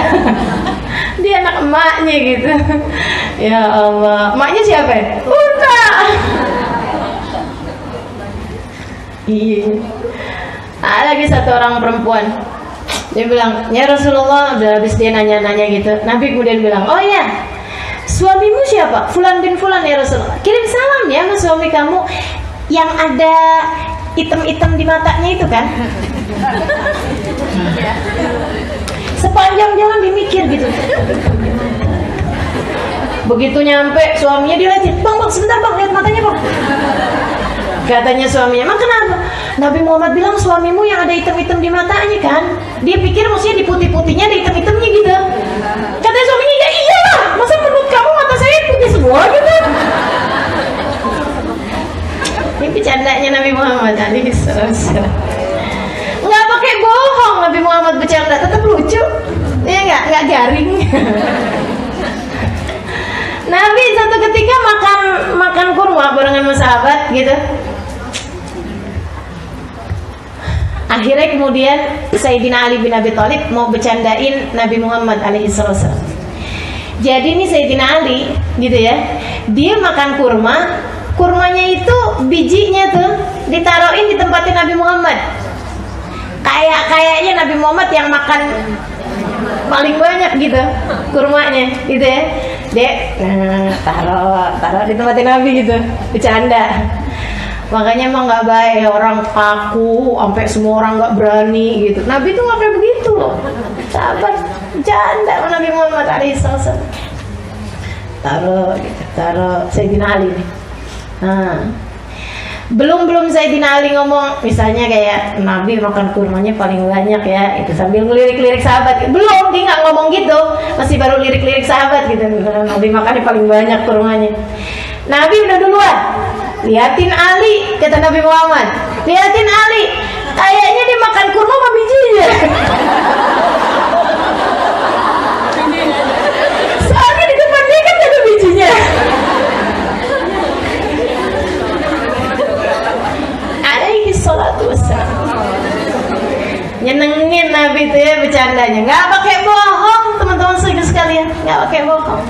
Dia anak emaknya gitu. Ya Allah, emaknya siapa ya? Unta. Iya. Ada lagi satu orang perempuan. Dia bilang, "Ya Rasulullah," udah habis dia nanya-nanya gitu. Nabi kemudian bilang, "Oh ya, suamimu siapa? Fulan bin Fulan ya Rasulullah. Kirim salam ya sama suami kamu yang ada item-item di matanya itu kan." Sepanjang jalan dimikir gitu. Begitu nyampe suaminya dilihatin, "Bang, sebentar bang, lihat matanya bang." Katanya suaminya, "Emang kenapa?" "Nabi Muhammad bilang suamimu yang ada item-item di matanya kan." Dia pikir maksudnya di putih-putihnya ada item-itemnya gitu. Katanya suaminya, "Ya iyalah, masa menurut kamu mata saya putih semua gitu?" Ini bercandanya Nabi Muhammad alaihissalam. Nggak pakai bohong Nabi Muhammad bercanda, tetap lucu. Ya nggak garing. Nabi satu ketika makan kurma barengan sama sahabat gitu. Akhirnya kemudian Sayyidina Ali bin Abi Thalib mau bercandain Nabi Muhammad alaihissalam. Jadi nih Sayyidina Ali gitu ya, dia makan kurmanya itu bijinya tuh ditaruhin di tempatnya Nabi Muhammad. Kayaknya Nabi Muhammad yang makan paling banyak gitu kurmanya gitu ya. Dek, taruh di tempatnya Nabi gitu, bercanda. Makanya emang nggak baik orang kaku, sampai semua orang nggak berani gitu. Nabi tuh nggak kayak begitu loh, sahabat bercanda sama Nabi Muhammad alaihissalam. Taruh Sayyidina Ali nih. Nah, belum Sayyidina Ali ngomong, misalnya kayak Nabi makan kurmanya paling banyak ya, itu sambil ngelirik-lirik sahabat. Belum, dia nggak ngomong gitu, masih baru lirik-lirik sahabat gitu. Nabi makannya paling banyak kurmanya. Nabi udah duluan, liatin Ali, kata Nabi Muhammad, liatin Ali, kayaknya dia makan kurma sama bijinya. Soalnya di depan dia kan ada bijinya. Salatu wassalam. Nyenengin Nabi itu ya bercandanya, nggak pakai bohong teman-teman sekalian, nggak pakai bohong.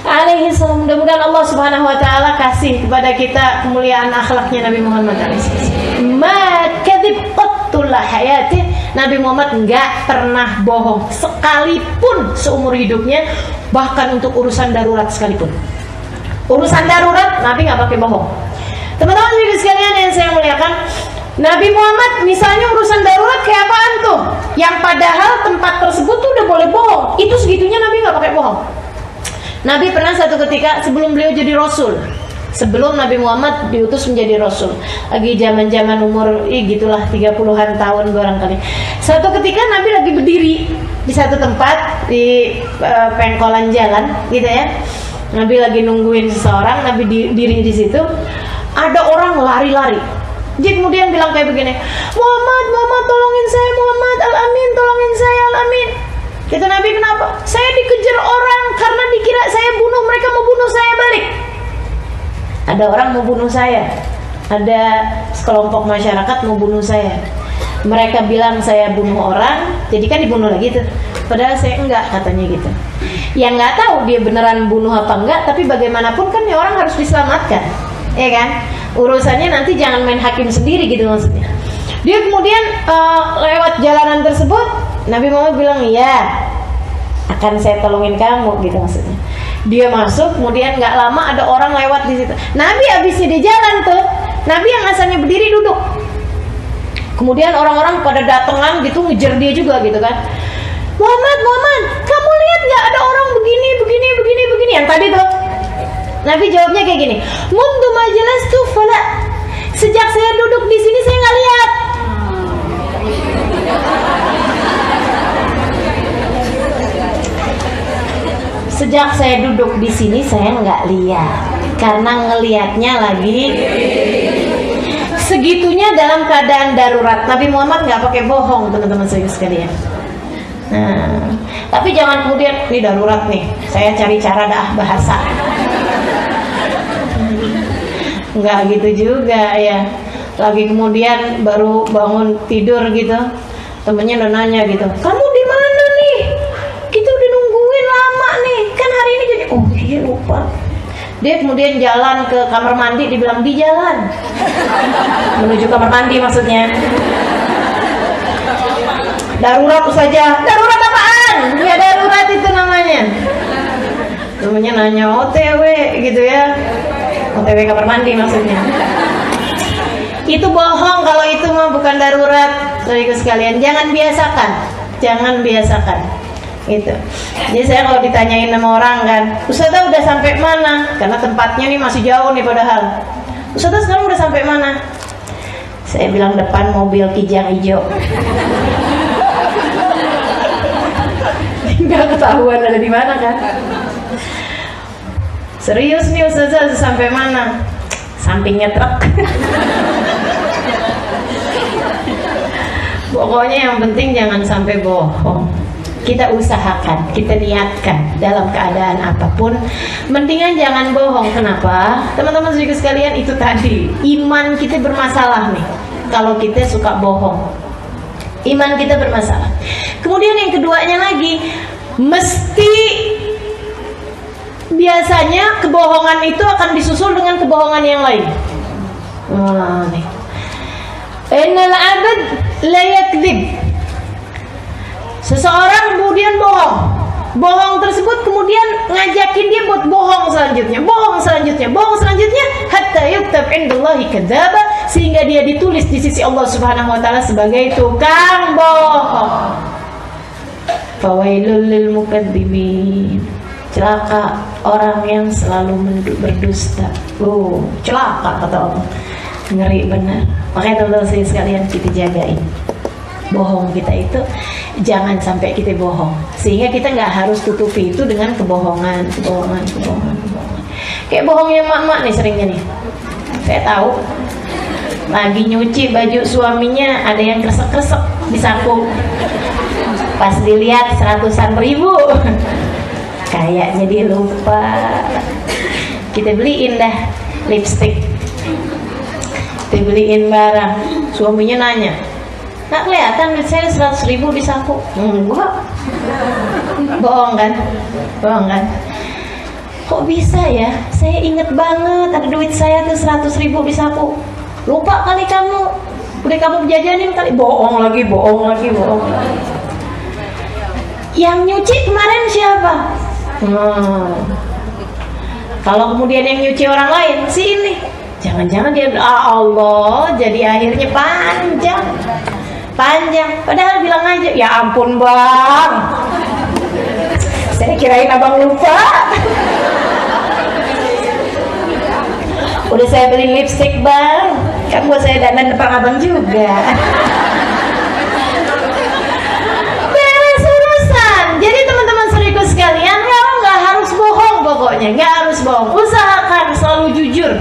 Alaihi salam. Mudah-mudahan Allah Subhanahu Wa Taala kasih kepada kita kemuliaan akhlaknya Nabi Muhammad alaihi salam. Ma kadzib qattul hayati, Nabi Muhammad nggak pernah bohong sekalipun seumur hidupnya, bahkan untuk urusan darurat sekalipun. Urusan darurat Nabi nggak pakai bohong. Teman-teman sekalian yang saya muliakan, Nabi Muhammad misalnya urusan darurat kayak apaan tuh? Yang padahal tempat tersebut tuh udah boleh bohong, itu segitunya Nabi nggak pakai bohong. Nabi pernah satu ketika sebelum beliau jadi Rasul, sebelum Nabi Muhammad diutus menjadi Rasul, lagi zaman-zaman umur gitulah 30-an tahun barangkali. Suatu ketika Nabi lagi berdiri di satu tempat di pengkolan jalan gitu ya. Nabi lagi nungguin seseorang, Nabi diri di situ. Ada orang lari-lari. Dia kemudian bilang kayak begini, Muhammad, Muhammad tolongin saya, Muhammad, Al-Amin tolongin saya, Al-Amin. Kata Nabi, kenapa? Saya dikejar orang karena dikira saya bunuh, mereka mau bunuh saya balik. Ada orang mau bunuh saya, ada sekelompok masyarakat mau bunuh saya. Mereka bilang saya bunuh orang, jadi kan dibunuh lagi tuh. Padahal saya enggak, katanya gitu. Yang nggak tahu dia beneran bunuh apa enggak, tapi bagaimanapun kan ya orang harus diselamatkan, ya kan? Urusannya nanti jangan main hakim sendiri gitu maksudnya. Dia kemudian lewat jalanan tersebut, Nabi Muhammad bilang, iya, akan saya tolongin kamu gitu maksudnya. Dia masuk, kemudian nggak lama ada orang lewat di situ. Nabi habisnya di jalan tuh, Nabi yang asalnya berdiri duduk. Kemudian orang-orang pada datangan gitu ngejar dia juga gitu kan. Muhammad, Muhammad, kamu lihat nggak ada orang begini, begini, begini, begini yang tadi tuh? Nabi jawabnya kayak gini, mundu majelis tuh fala. Sejak saya duduk di sini saya nggak lihat. Sejak saya duduk di sini saya nggak lihat, karena ngelihatnya lagi. Segitunya dalam keadaan darurat. Nabi Muhammad nggak pakai bohong, teman-teman saya sekalian. Nah, tapi jangan kemudian ini darurat nih, saya cari cara dah bahasa. Nggak gitu juga ya. Lagi kemudian baru bangun tidur gitu, temennya udah nanya gitu, kamu di mana nih? Kita udah nungguin lama nih, kan hari ini jadi, oh iya lupa. Dia kemudian jalan ke kamar mandi, dibilang di jalan menuju kamar mandi maksudnya. Darurat saja. Darurat apaan? Ya darurat itu namanya. Temennya nanya OTW gitu ya. OTW kamar mandi maksudnya. Itu bohong kalau itu mah bukan darurat. Saudara sekalian, jangan biasakan. Jangan biasakan. Gitu. Jadi saya kalau ditanyain sama orang kan, Ustazah udah sampai mana? Karena tempatnya nih masih jauh nih padahal. Ustazah sekarang udah sampai mana? Saya bilang depan mobil kijang hijau. Nggak ketahuan ada di mana kan? Serius nih Ustazah sampai mana? Sampingnya truk. Pokoknya yang penting jangan sampai bohong. Kita usahakan, kita niatkan dalam keadaan apapun, mendingan jangan bohong. Kenapa? Teman-teman sekalian, itu tadi iman kita bermasalah nih kalau kita suka bohong. Iman kita bermasalah. Kemudian yang keduanya lagi, mesti biasanya kebohongan itu akan disusul dengan kebohongan yang lain. Nih. Innal 'abd la yakdzib. Seseorang kemudian bohong. Bohong tersebut kemudian ngajakin dia buat bohong selanjutnya, bohong selanjutnya, bohong selanjutnya, hatta yuktab indallahi kadzdzaba, sehingga dia ditulis di sisi Allah Subhanahu wa taala sebagai tukang bohong. Fawailul lil mukadzimin. Celaka orang yang selalu berdusta. Oh, celaka kata Allah. Ngeri benar. Makanya teman-teman sekalian, kita jagain bohong kita itu, jangan sampai kita bohong, sehingga kita nggak harus tutupi itu dengan kebohongan. Kayak bohongnya mak-mak nih seringnya nih. Saya tahu lagi nyuci baju suaminya, ada yang kresek-kresek di saku. Pas dilihat 100-an ribu, kayaknya dia lupa. Kita beliin dah lipstick, kita beliin barang. Suaminya nanya, nggak kelihatan duit saya 100 ribu di saku. Enggak. Bohong kan? Bohong kan? Kok bisa ya? Saya inget banget ada duit saya tuh 100 ribu di saku. Lupa kali kamu. Udah kamu jajanin kali, bohong lagi. Yang nyuci kemarin siapa? Kalau kemudian yang nyuci orang lain, si ini, jangan-jangan dia, Allah, jadi akhirnya panjang. Padahal bilang aja, ya ampun bang, saya kirain abang lupa. Udah saya beli lipstick bang, kan buat saya dandan depan abang juga. Beres urusan. Jadi teman-teman saudaraku sekalian, kamu nggak harus bohong, pokoknya nggak harus bohong. Usahakan selalu jujur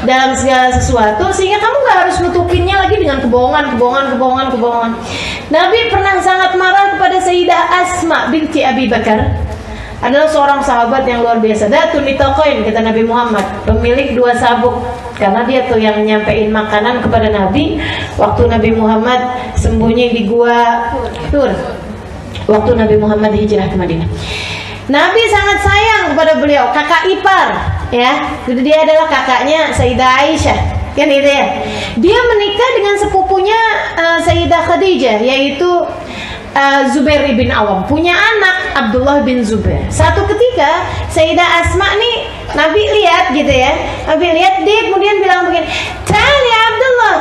dalam segala sesuatu, sehingga kamu gak harus nutupinnya lagi dengan kebohongan. Nabi pernah sangat marah kepada Sayyidah Asma binti Abi Bakar, adalah seorang sahabat yang luar biasa. Datun nitokoin, kata Nabi Muhammad, pemilik 2 sabuk, karena dia tuh yang nyampein makanan kepada Nabi waktu Nabi Muhammad sembunyi di gua Tur, waktu Nabi Muhammad hijrah ke Madinah. Nabi sangat sayang kepada beliau, kakak ipar, ya. Dia adalah kakaknya Sayyidah Aisyah, kan itu ya. Dia menikah dengan sepupunya Sayyidah Khadijah, yaitu Zubair bin Awam, punya anak Abdullah bin Zubair. Satu ketika Sayyidah Asma nih, Nabi lihat gitu ya, Nabi lihat, dia kemudian bilang begini, "Tali Abdullah,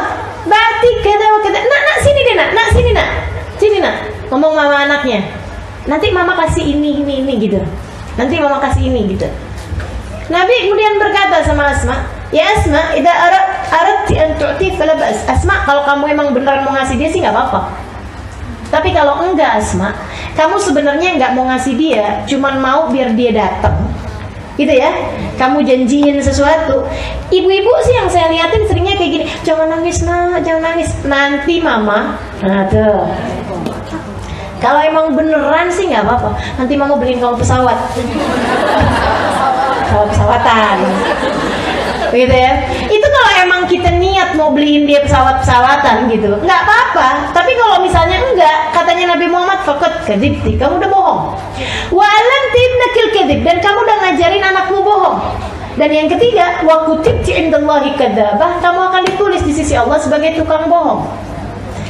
berarti kata, nak sini deh sini nak, ngomong mama anaknya. Nanti mama kasih ini gitu. Nanti mama kasih ini gitu." Nabi kemudian berkata sama Asma, "Ya Asma, idza aradti an tu'ti fala ba's." Asma, kalau kamu emang beneran mau ngasih dia sih nggak apa-apa. Tapi kalau enggak Asma, kamu sebenarnya nggak mau ngasih dia, cuman mau biar dia datang. Gitu ya. Kamu janjiin sesuatu. Ibu-ibu sih yang saya liatin seringnya kayak gini, "Jangan nangis nak, jangan nangis. Nanti mama." Nah tuh. Kalau emang beneran sih nggak apa-apa. Nanti mama beliin kamu pesawat. Pesawatan. Gitu ya. Itu kalau emang kita niat mau beliin dia pesawatan gitu, nggak apa-apa. Tapi kalau misalnya enggak, katanya Nabi Muhammad, "Faqad kadzibti." Kamu udah bohong. Wa alamti ibnakil kadzib, dan kamu udah ngajarin anakmu bohong. Dan yang ketiga, wa kutibti indallahi kadzabah, kamu akan ditulis di sisi Allah sebagai tukang bohong.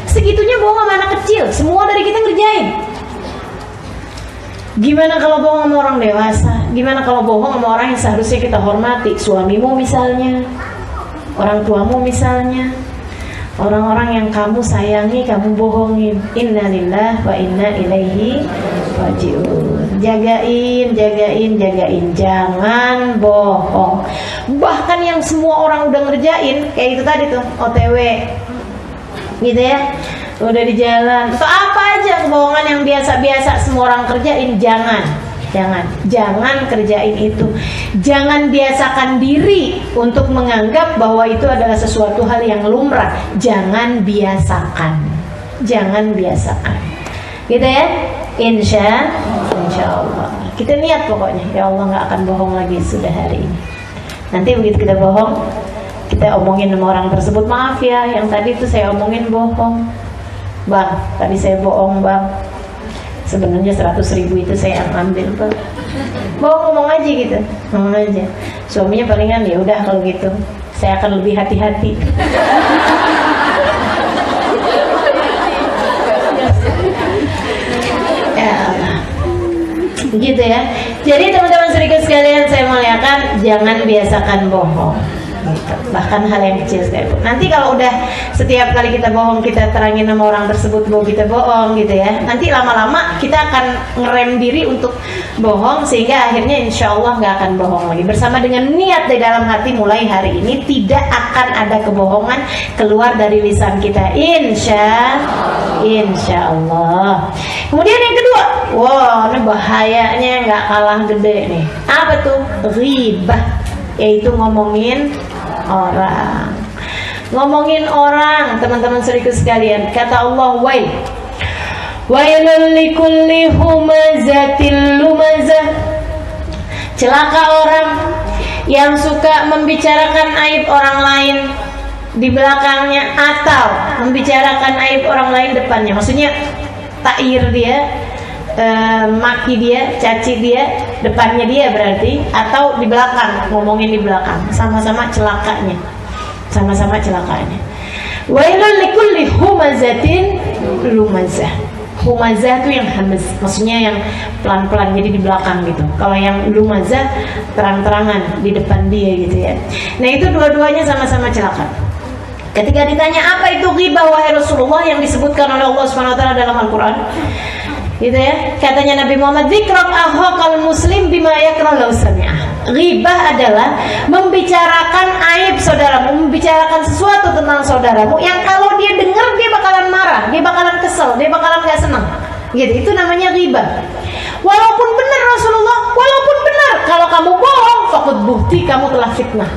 Segitunya bohong sama anak kecil, semua dari kita ngerjain. Gimana kalau bohong sama orang dewasa? Gimana kalau bohong sama orang yang seharusnya kita hormati? Suamimu misalnya, orang tuamu misalnya, orang-orang yang kamu sayangi, kamu bohongin. Innalillah wa inna ilaihi rajiun. Jagain, jangan bohong. Bahkan yang semua orang udah ngerjain, kayak itu tadi tuh, OTW gitu ya, udah di jalan atau apa aja kebohongan yang biasa-biasa semua orang kerjain, jangan kerjain itu. Jangan biasakan diri untuk menganggap bahwa itu adalah sesuatu hal yang lumrah. Jangan biasakan gitu ya. Insya Allah kita niat pokoknya, ya Allah nggak akan bohong lagi sudah hari ini. Nanti begitu kita bohong, kita omongin sama orang tersebut, "Maaf ya, yang tadi tuh saya omongin bohong bang, tadi saya bohong bang, sebenarnya 100.000 itu saya ambil bang." Ngomong aja gitu, ngomong aja. Suaminya palingan, "Ya udah kalau gitu saya akan lebih hati-hati." Ya Allah. Gitu ya. Jadi teman-teman sedikit sekalian, saya muliakan, jangan biasakan bohong. Bahkan hal yang kecil sekalipun. Nanti kalau udah setiap kali kita bohong, kita terangin sama orang tersebut bahwa kita bohong gitu ya, nanti lama-lama kita akan ngerem diri untuk bohong, sehingga akhirnya insya Allah nggak akan bohong lagi. Bersama dengan niat di dalam hati, mulai hari ini tidak akan ada kebohongan keluar dari lisan kita, insya Allah. Kemudian yang kedua, ini bahayanya nggak kalah gede nih. Apa tuh? Ghibah, yaitu ngomongin orang, teman-teman saudaraku sekalian. Kata Allah, wailul likulli humazatil lumazah. Celaka orang yang suka membicarakan aib orang lain di belakangnya atau membicarakan aib orang lain depannya. Maksudnya tair dia, maki dia, caci dia, depannya dia berarti, atau di belakang, ngomongin di belakang, sama-sama celakanya. Wailul likulli humazatin lumazah. Humazah itu yang hamaz, maksudnya yang pelan-pelan, jadi di belakang gitu. Kalau yang lumazah terang-terangan di depan dia gitu ya. Nah itu dua-duanya sama-sama celaka. Ketika ditanya apa itu ghibah wahai Rasulullah yang disebutkan oleh Allah Subhanahu wa taala dalam Al-Qur'an, gitu ya. Katanya Nabi Muhammad, dzikrak akhal muslim bima yakrah law sami'ah. Ghibah adalah membicarakan aib saudaramu, membicarakan sesuatu tentang saudaramu yang kalau dia dengar dia bakalan marah, dia bakalan kesel, dia bakalan gak senang. Gitu, itu namanya ghibah. Walaupun benar Rasulullah, walaupun benar, kalau kamu bohong, faqad buhti, kamu telah fitnah.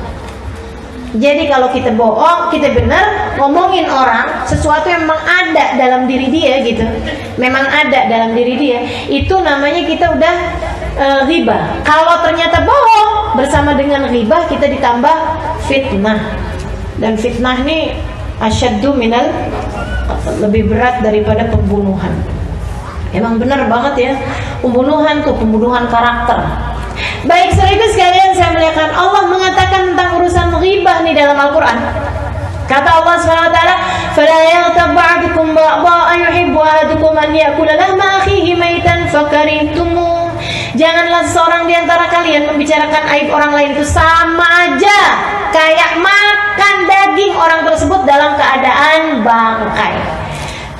Jadi kalau kita bohong, kita benar ngomongin orang sesuatu yang memang ada dalam diri dia gitu, memang ada dalam diri dia, itu namanya kita udah ghibah. Kalau ternyata bohong bersama dengan ghibah, kita ditambah fitnah. Dan fitnah ini asyaddu minal, lebih berat daripada pembunuhan. Emang benar banget ya, pembunuhan tuh pembunuhan karakter. Baik, saudara sekalian saya muliakan, Allah mengatakan tentang urusan ghibah nih dalam Al-Qur'an. Kata Allah Subhanahu wa taala, "Fala yaghtab ba'dukum ba'dha ayuhibbu ahadukum an ya'kula lahma akhihi maitan fakarihtumu." Janganlah seorang di antara kalian membicarakan aib orang lain itu sama aja kayak makan daging orang tersebut dalam keadaan bangkai.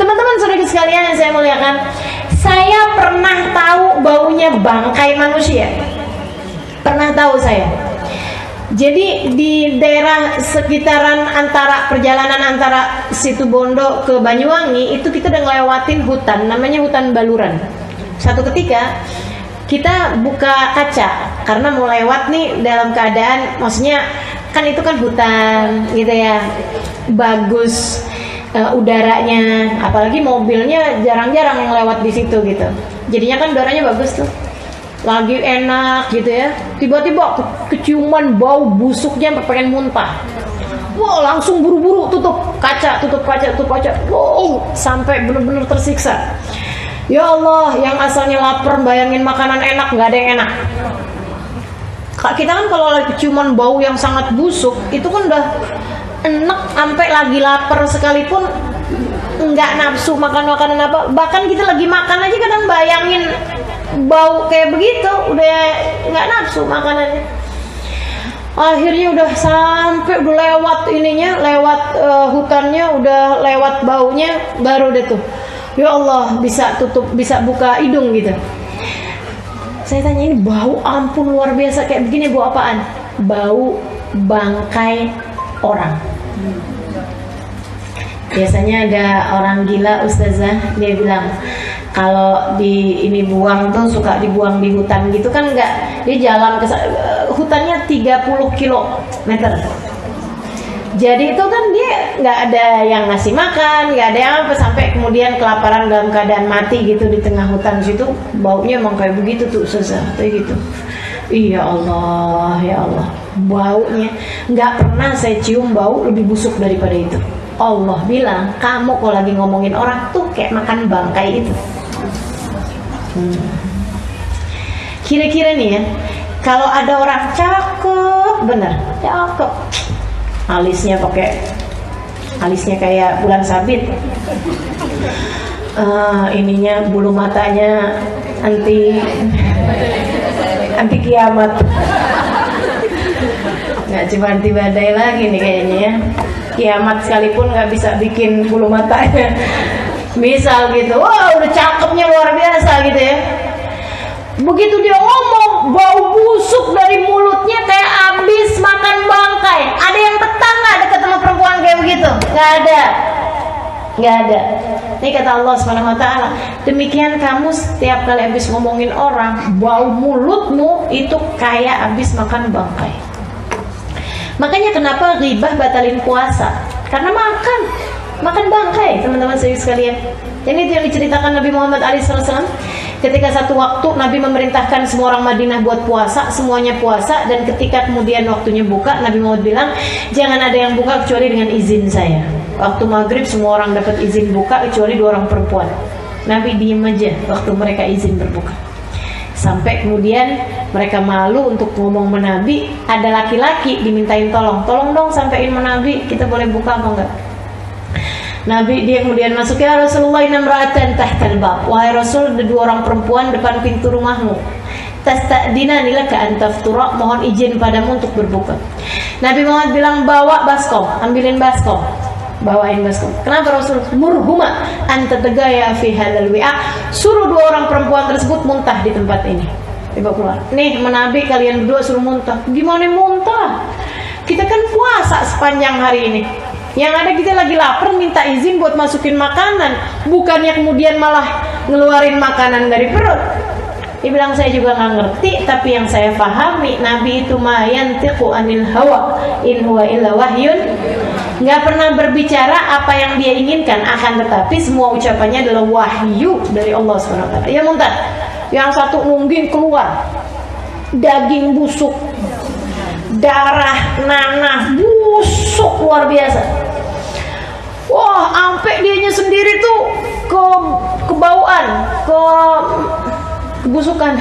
Teman-teman saudara sekalian yang saya muliakan, saya pernah tahu baunya bangkai manusia. Pernah tahu saya. Jadi di daerah sekitaran antara perjalanan antara Situbondo ke Banyuwangi itu kita udah ngelewatin hutan, namanya hutan Baluran. Satu ketika kita buka kaca karena mau lewat nih dalam keadaan, maksudnya kan itu kan hutan gitu ya, bagus udaranya, apalagi mobilnya jarang-jarang yang lewat di situ gitu. Jadinya kan udaranya bagus tuh. Lagi enak gitu ya, tiba-tiba keciuman bau busuknya sampai pengen muntah. Wow, langsung buru-buru tutup kaca. Wow, sampai bener-bener tersiksa. Ya Allah, yang asalnya lapar bayangin makanan enak, nggak ada yang enak. Kita kan kalau lagi keciuman bau yang sangat busuk, itu kan udah enak, sampai lagi lapar sekalipun nggak nafsu makan makanan apa. Bahkan kita lagi makan aja kadang bayangin bau kayak begitu, udah nggak nafsu makanannya. Akhirnya udah sampai, udah lewat ininya, lewat hutannya, udah lewat baunya, baru deh tuh, ya Allah, bisa tutup, bisa buka hidung gitu. Saya tanya, ini bau ampun luar biasa kayak begini, bau apaan? Bau bangkai orang. Biasanya ada orang gila ustazah, dia bilang kalau di ini buang tuh suka dibuang di hutan gitu kan, enggak, dia jalan ke hutannya 30 kilometer. Jadi itu kan dia nggak ada yang ngasih makan, nggak ada yang apa, sampai kemudian kelaparan dalam keadaan mati gitu di tengah hutan situ. Baunya emang kayak begitu tuh susah kayak gitu. Iya Allah, ya Allah, baunya nggak pernah saya cium bau lebih busuk daripada itu. Allah bilang, kamu kalau lagi ngomongin orang tuh kayak makan bangkai itu. Kira-kira nih ya, kalau ada orang cakep, bener cakep, alisnya kayak bulan sabit, ininya bulu matanya anti kiamat, nggak cuma anti badai lagi nih kayaknya ya. Kiamat sekalipun nggak bisa bikin bulu matanya. Misal gitu, wah udah cakepnya luar biasa gitu ya. Begitu dia ngomong, bau busuk dari mulutnya kayak abis makan bangkai. Ada yang betah nggak deket sama perempuan kayak begitu? Nggak ada. Ini kata Allah Subhanahu wa taala, demikian kamu setiap kali abis ngomongin orang, bau mulutmu itu kayak abis makan bangkai. Makanya kenapa ghibah batalin puasa? Karena makan bangkai, teman-teman sekalian. Dan itu yang diceritakan Nabi Muhammad SAW. Ketika satu waktu Nabi memerintahkan semua orang Madinah buat puasa, semuanya puasa, dan ketika kemudian waktunya buka, Nabi Muhammad bilang, jangan ada yang buka kecuali dengan izin saya. Waktu maghrib semua orang dapat izin buka kecuali 2 orang perempuan. Nabi diem aja waktu mereka izin berbuka. Sampai kemudian mereka malu untuk ngomong sama Nabi. Ada laki-laki dimintain tolong dong sampein sama Nabi, kita boleh buka apa enggak? Nabi dia kemudian masuk, ya Rasulullah, inna imra'atan tahtal bab. Wahai Rasul, ada 2 orang perempuan depan pintu rumahmu. Tasta'dinani laka an taftura, mohon izin padamu untuk berbuka. Nabi Muhammad bilang, bawa baskom, ambilin baskom. Bawain baskom. Kenapa Rasul? Murhuma anta tegaya fi halal wi'a. Suruh 2 orang perempuan tersebut muntah di tempat ini. Ibu keluar. Nih, menabi kalian berdua suruh muntah. Gimana muntah? Kita kan puasa sepanjang hari ini. Yang ada kita lagi lapar, minta izin buat masukin makanan, bukannya kemudian malah ngeluarin makanan dari perut. Dia bilang, saya juga nggak ngerti, tapi yang saya pahami, Nabi itu ma yantiqu anil hawa in huwa illa wahyun, nggak pernah berbicara apa yang dia inginkan, akan tetapi semua ucapannya adalah wahyu dari Allah SWT. Ya muntah. Yang satu nungging keluar daging busuk, darah, nanah, busuk luar biasa. Wah, sampai dianya sendiri tuh kebauan, kebusukan.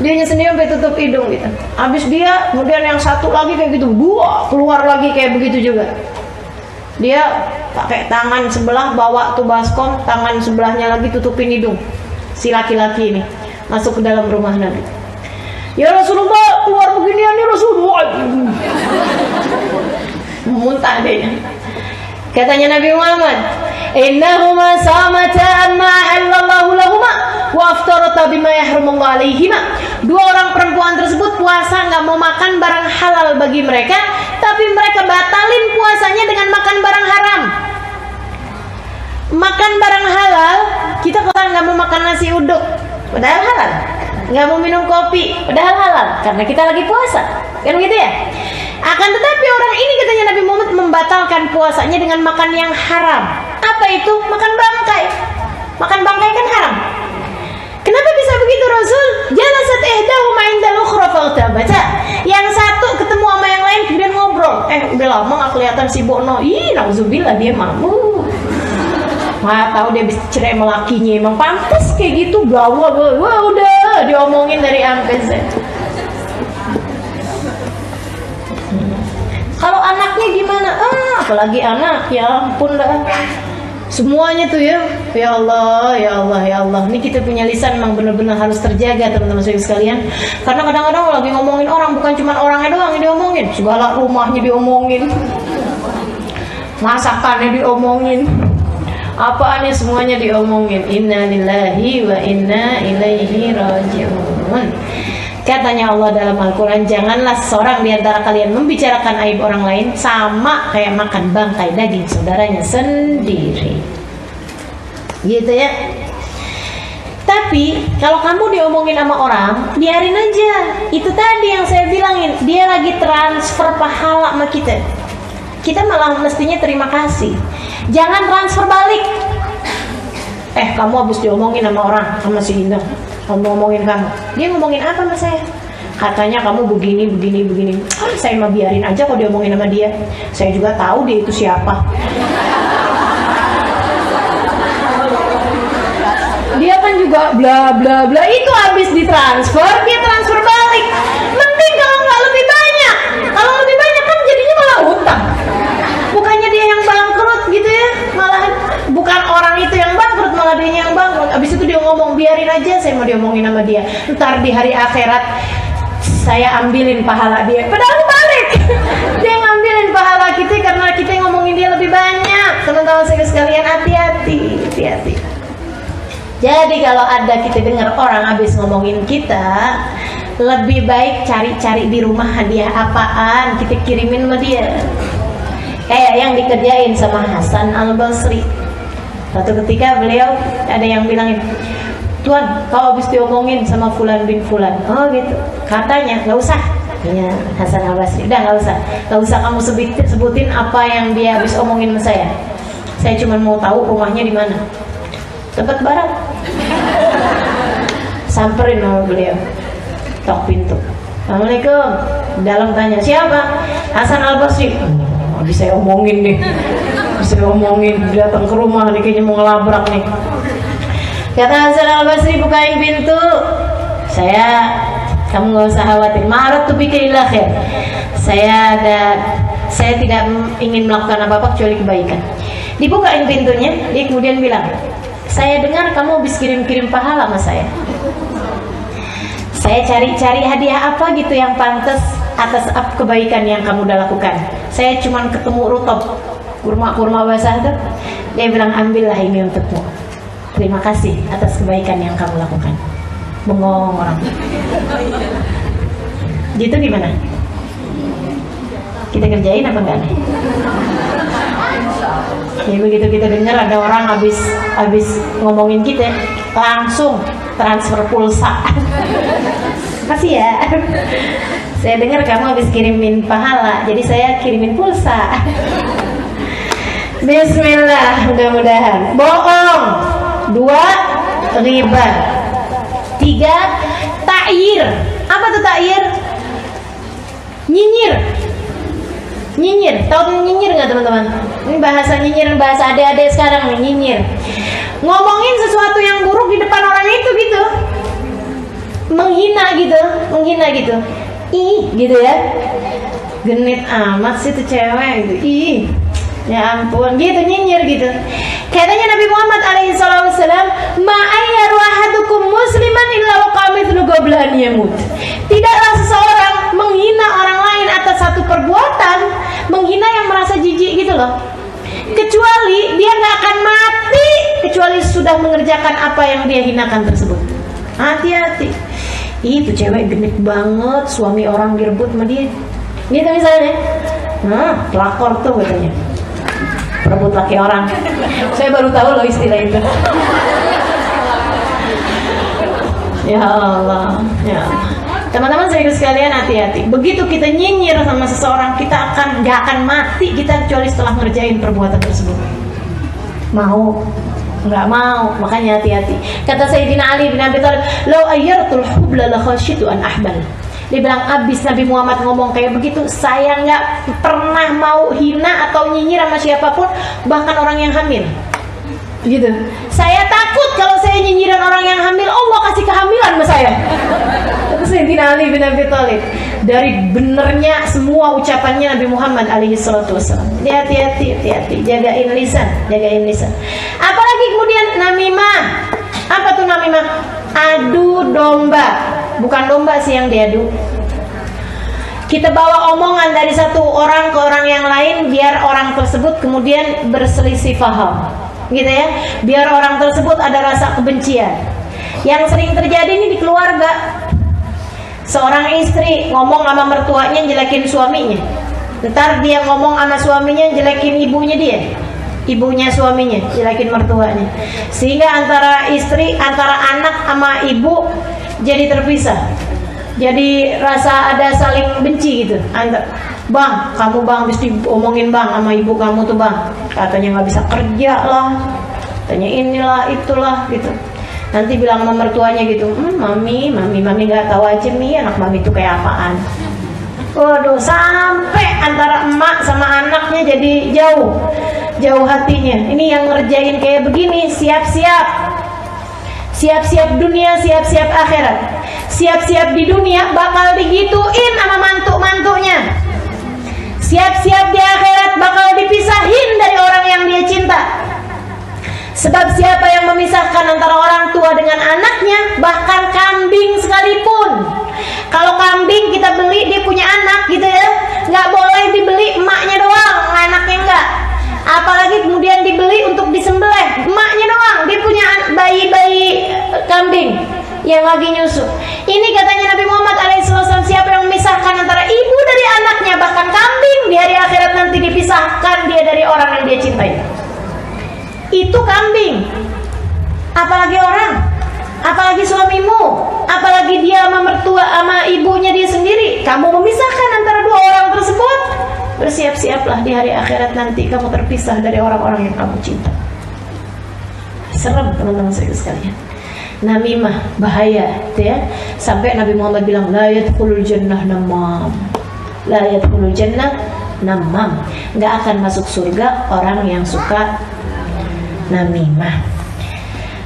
Dianya sendiri sampai tutup hidung gitu. Habis dia, kemudian yang satu lagi kayak gitu, 2 keluar lagi kayak begitu juga. Dia pakai tangan sebelah bawa tuh baskom, tangan sebelahnya lagi tutupin hidung si laki-laki ini, masuk ke dalam rumah Nabi. Ya Rasulullah, keluar beginian ya Rasulullah. Muntah dia. Katanya Nabi Muhammad, innahuma samata ma halallahu lahuma wa aftarata bima yahrumallahu alaihima. 2 orang perempuan tersebut puasa nggak mau makan barang halal bagi mereka, tapi mereka batalin puasanya dengan makan barang haram. Makan barang halal, kita kalau nggak mau makan nasi uduk, padahal halal. Nggak mau minum kopi, padahal halal, karena kita lagi puasa, kan gitu ya. Akan tetapi orang ini, katanya Nabi Muhammad, membatalkan puasanya dengan makan yang haram. Apa itu? Makan bangkai. Makan bangkai kan haram. Kenapa bisa begitu Rasul? Jalasat ihdahuma indal ukhra fa'tabaca. Yang satu ketemu sama yang lain kemudian ngobrol. Udah lama nggak kelihatan si Bono. Nauzubillah, dia mabuk. Nggak tahu dia bisa cerai sama lakinya. Emang pantas kayak gitu. Wah, udah diomongin dari Ampes. Kalau anaknya gimana? Apalagi anak, ya ampun dah. Semuanya tuh ya Allah, ya Allah, ya Allah. Ini kita punya lisan memang benar-benar harus terjaga, teman-teman sekalian. Karena kadang-kadang lagi ngomongin orang, bukan cuma orangnya doang yang diomongin, segala rumahnya diomongin, masakannya diomongin, apaannya semuanya diomongin. Inna lillahi wa inna ilaihi raji'un. Katanya Allah dalam Al-Quran, janganlah seorang di antara kalian membicarakan aib orang lain sama kayak makan bangkai daging saudaranya sendiri. Gitu ya. Tapi kalau kamu diomongin sama orang, biarin aja. Itu tadi yang saya bilangin, dia lagi transfer pahala sama kita. Kita malah mestinya terima kasih. Jangan transfer balik. Kamu habis diomongin sama orang, sama si Indah, kamu ngomongin kamu, dia ngomongin apa sama saya? Katanya kamu begini. Saya mah biarin aja kalau dia ngomongin sama dia. Saya juga tahu dia itu siapa. Dia kan juga bla bla bla. Itu habis ditransfer, dia transfer balik. Mending kalau nggak lebih banyak. Kalau lebih banyak kan jadinya malah utang. Bukannya dia yang bangkrut gitu ya, malah bukan orang itu yang bangkrut, malah dia yang bangkrut. Abis itu dia ngomong, biarin aja, saya mau diomongin sama dia. Ntar di hari akhirat saya ambilin pahala dia. Padahal balik. Dia ngambilin pahala kita karena kita yang ngomongin dia lebih banyak. Teman-teman sekalian, hati-hati. Jadi kalau ada kita dengar orang habis ngomongin kita, lebih baik cari-cari di rumah hadiah apaan kita kirimin sama dia. Kayak yang dikerjain sama Hasan Al-Basri. Suatu ketika beliau ada yang bilangin, Tuan, kau habis diomongin sama Fulan bin Fulan. Oh gitu. Katanya nggak usah. Ya, Hasan Al-Basri, udah nggak usah kamu sebutin apa yang dia habis omongin sama saya. Saya cuma mau tahu rumahnya di mana. Tempat barat. Samperin sama beliau. Tok pintu. Assalamualaikum. Dalam tanya, siapa? Hasan Al-Basri. Habis saya omongin nih. Datang ke rumah nih, kayaknya mau ngelabrak nih. Kata Hasan Al-Basri, bukain pintu. Kamu nggak usah khawatir. Ma'arad tu bika khair. Saya tidak ingin melakukan apa-apa kecuali kebaikan. Dibukain pintunya, dia kemudian bilang, saya dengar kamu habis kirim-kirim pahala sama saya. Saya cari-cari hadiah apa gitu yang pantas atas kebaikan yang kamu udah lakukan. Saya cuman ketemu rutop, kurma basah tuh. Dia bilang, ambillah ini untukmu. Terima kasih atas kebaikan yang kamu lakukan. Bengong orang. Gitu gimana? Kita kerjain apa enggak nih? Ya begitu kita dengar ada orang habis ngomongin kita, langsung transfer pulsa. Makasih ya. Saya dengar kamu habis kirimin pahala, jadi saya kirimin pulsa. Bismillah, mudah-mudahan. Bohong. 2, riba. 3, ta'yir. Apa tuh ta'yir? Nyinyir. Nyinyir. Tahu nyinyir nggak teman-teman? Ini bahasa nyinyir, bahasa adik-adik sekarang nih, nyinyir. Ngomongin sesuatu yang buruk di depan orang itu gitu. Menghina gitu. Ih, gitu ya. Genit amat sih tuh cewek gitu. Ih. Ya ampun, gitu nyinyir gitu. Katanya Nabi Muhammad alaihi wasallam, "Ma'ayyaru ahadukum musliman illa waqamithlu qabla an yamut." Tidaklah seseorang menghina orang lain atas satu perbuatan, menghina yang merasa jijik gitu loh, kecuali dia nggak akan mati kecuali sudah mengerjakan apa yang dia hinakan tersebut. Hati-hati. Itu cewek genit banget, suami orang direbut sama dia. Gitu misalnya. Nah, pelakor tuh katanya. Rebut laki orang. Saya baru tahu loh istilah itu. Ya Allah, ya. Teman-teman serius sekalian, hati-hati. Begitu kita nyinyir sama seseorang, kita nggak akan mati kita kecuali setelah ngerjain perbuatan tersebut. Mau? Nggak mau, makanya hati-hati. Kata Sayyidina Ali bin Abi Thalib, "Lau ayyartul hubla la khasyitu an ahbal." Dia bilang, abis Nabi Muhammad ngomong kayak begitu, saya nggak pernah mau hina atau nyinyir sama siapapun, bahkan orang yang hamil. Gitu. Saya takut kalau saya nyinyiran orang yang hamil, Allah kasih kehamilan sama saya. Itu Sayyidina Ali bin Abi Thalib. Dari benernya semua ucapannya Nabi Muhammad alaihi salatu wassalam. Hati-hati, jagain lisan. Apalagi kemudian namimah. Apa tuh namimah? Adu domba. Bukan domba sih yang diadu. Kita bawa omongan dari satu orang ke orang yang lain biar orang tersebut kemudian berselisih paham, gitu ya. Biar orang tersebut ada rasa kebencian. Yang sering terjadi ini di keluarga. Seorang istri ngomong sama mertuanya jelekin suaminya. Ntar dia ngomong sama suaminya jelekin ibunya dia. Ibunya suaminya jelekin mertuanya. Sehingga antara anak sama ibu jadi terpisah. Jadi rasa ada saling benci gitu. Bang, kamu bang mesti omongin bang sama ibu kamu tuh bang. Katanya nggak bisa kerja lah. Katanya inilah itulah gitu. Nanti bilang sama mertuanya gitu, mami nggak tahu aja nih anak mami itu kayak apaan. Waduh, sampai antara emak sama anaknya jadi jauh hatinya. Ini yang ngerjain kayak begini, siap-siap dunia, siap-siap akhirat. Siap-siap di dunia bakal digituin sama mantu-mantunya. Siap-siap di akhirat bakal dipisahin dari orang yang dia cinta. Sebab siapa yang memisahkan antara orang tua dengan anaknya, bahkan kambing sekalipun. Kalau kambing kita beli, dia punya anak gitu ya, nggak boleh dibeli emaknya doang, anaknya enggak. Apalagi kemudian dibeli untuk disembelih, emaknya doang, dia punya bayi kambing yang lagi nyusu. Ini katanya Nabi Muhammad alaihissalam, siapa yang memisahkan antara ibu dari anaknya, bahkan kambing, di hari akhirat nanti dipisahkan dia dari orang yang dia cintai. Itu kambing. Apalagi orang, apalagi suamimu, apalagi dia sama mertua sama ibunya dia sendiri. Kamu memisahkan antara dua orang tersebut, bersiap-siaplah di hari akhirat nanti kamu terpisah dari orang-orang yang kamu cinta. Serem teman-teman sekalian. Namimah bahaya, ya. Sampai Nabi Muhammad bilang, la yadkhulul jannah namam. La yadkhulul jannah namam. Enggak akan masuk surga orang yang suka namimah.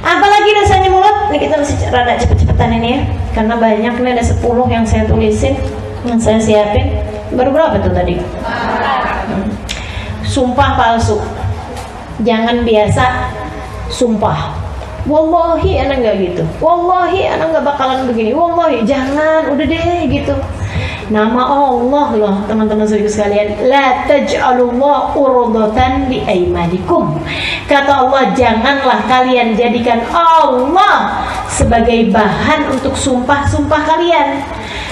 Apalagi dosanya mulut. Ini kita mesti rada cepet-cepetan ini ya, karena banyak nih, ada 10 yang saya tulisin, yang saya siapin. Baru berapa tuh tadi? Sumpah palsu. jangan biasa sumpah. Wallahi anak nggak gitu, wallahi anak nggak bakalan begini, wallahi. Jangan, udah deh gitu. Nama Allah loh teman-teman saudara sekalian, la taj'alullah urdatan li aymanikum. Kata Allah, janganlah kalian jadikan Allah sebagai bahan untuk sumpah-sumpah kalian.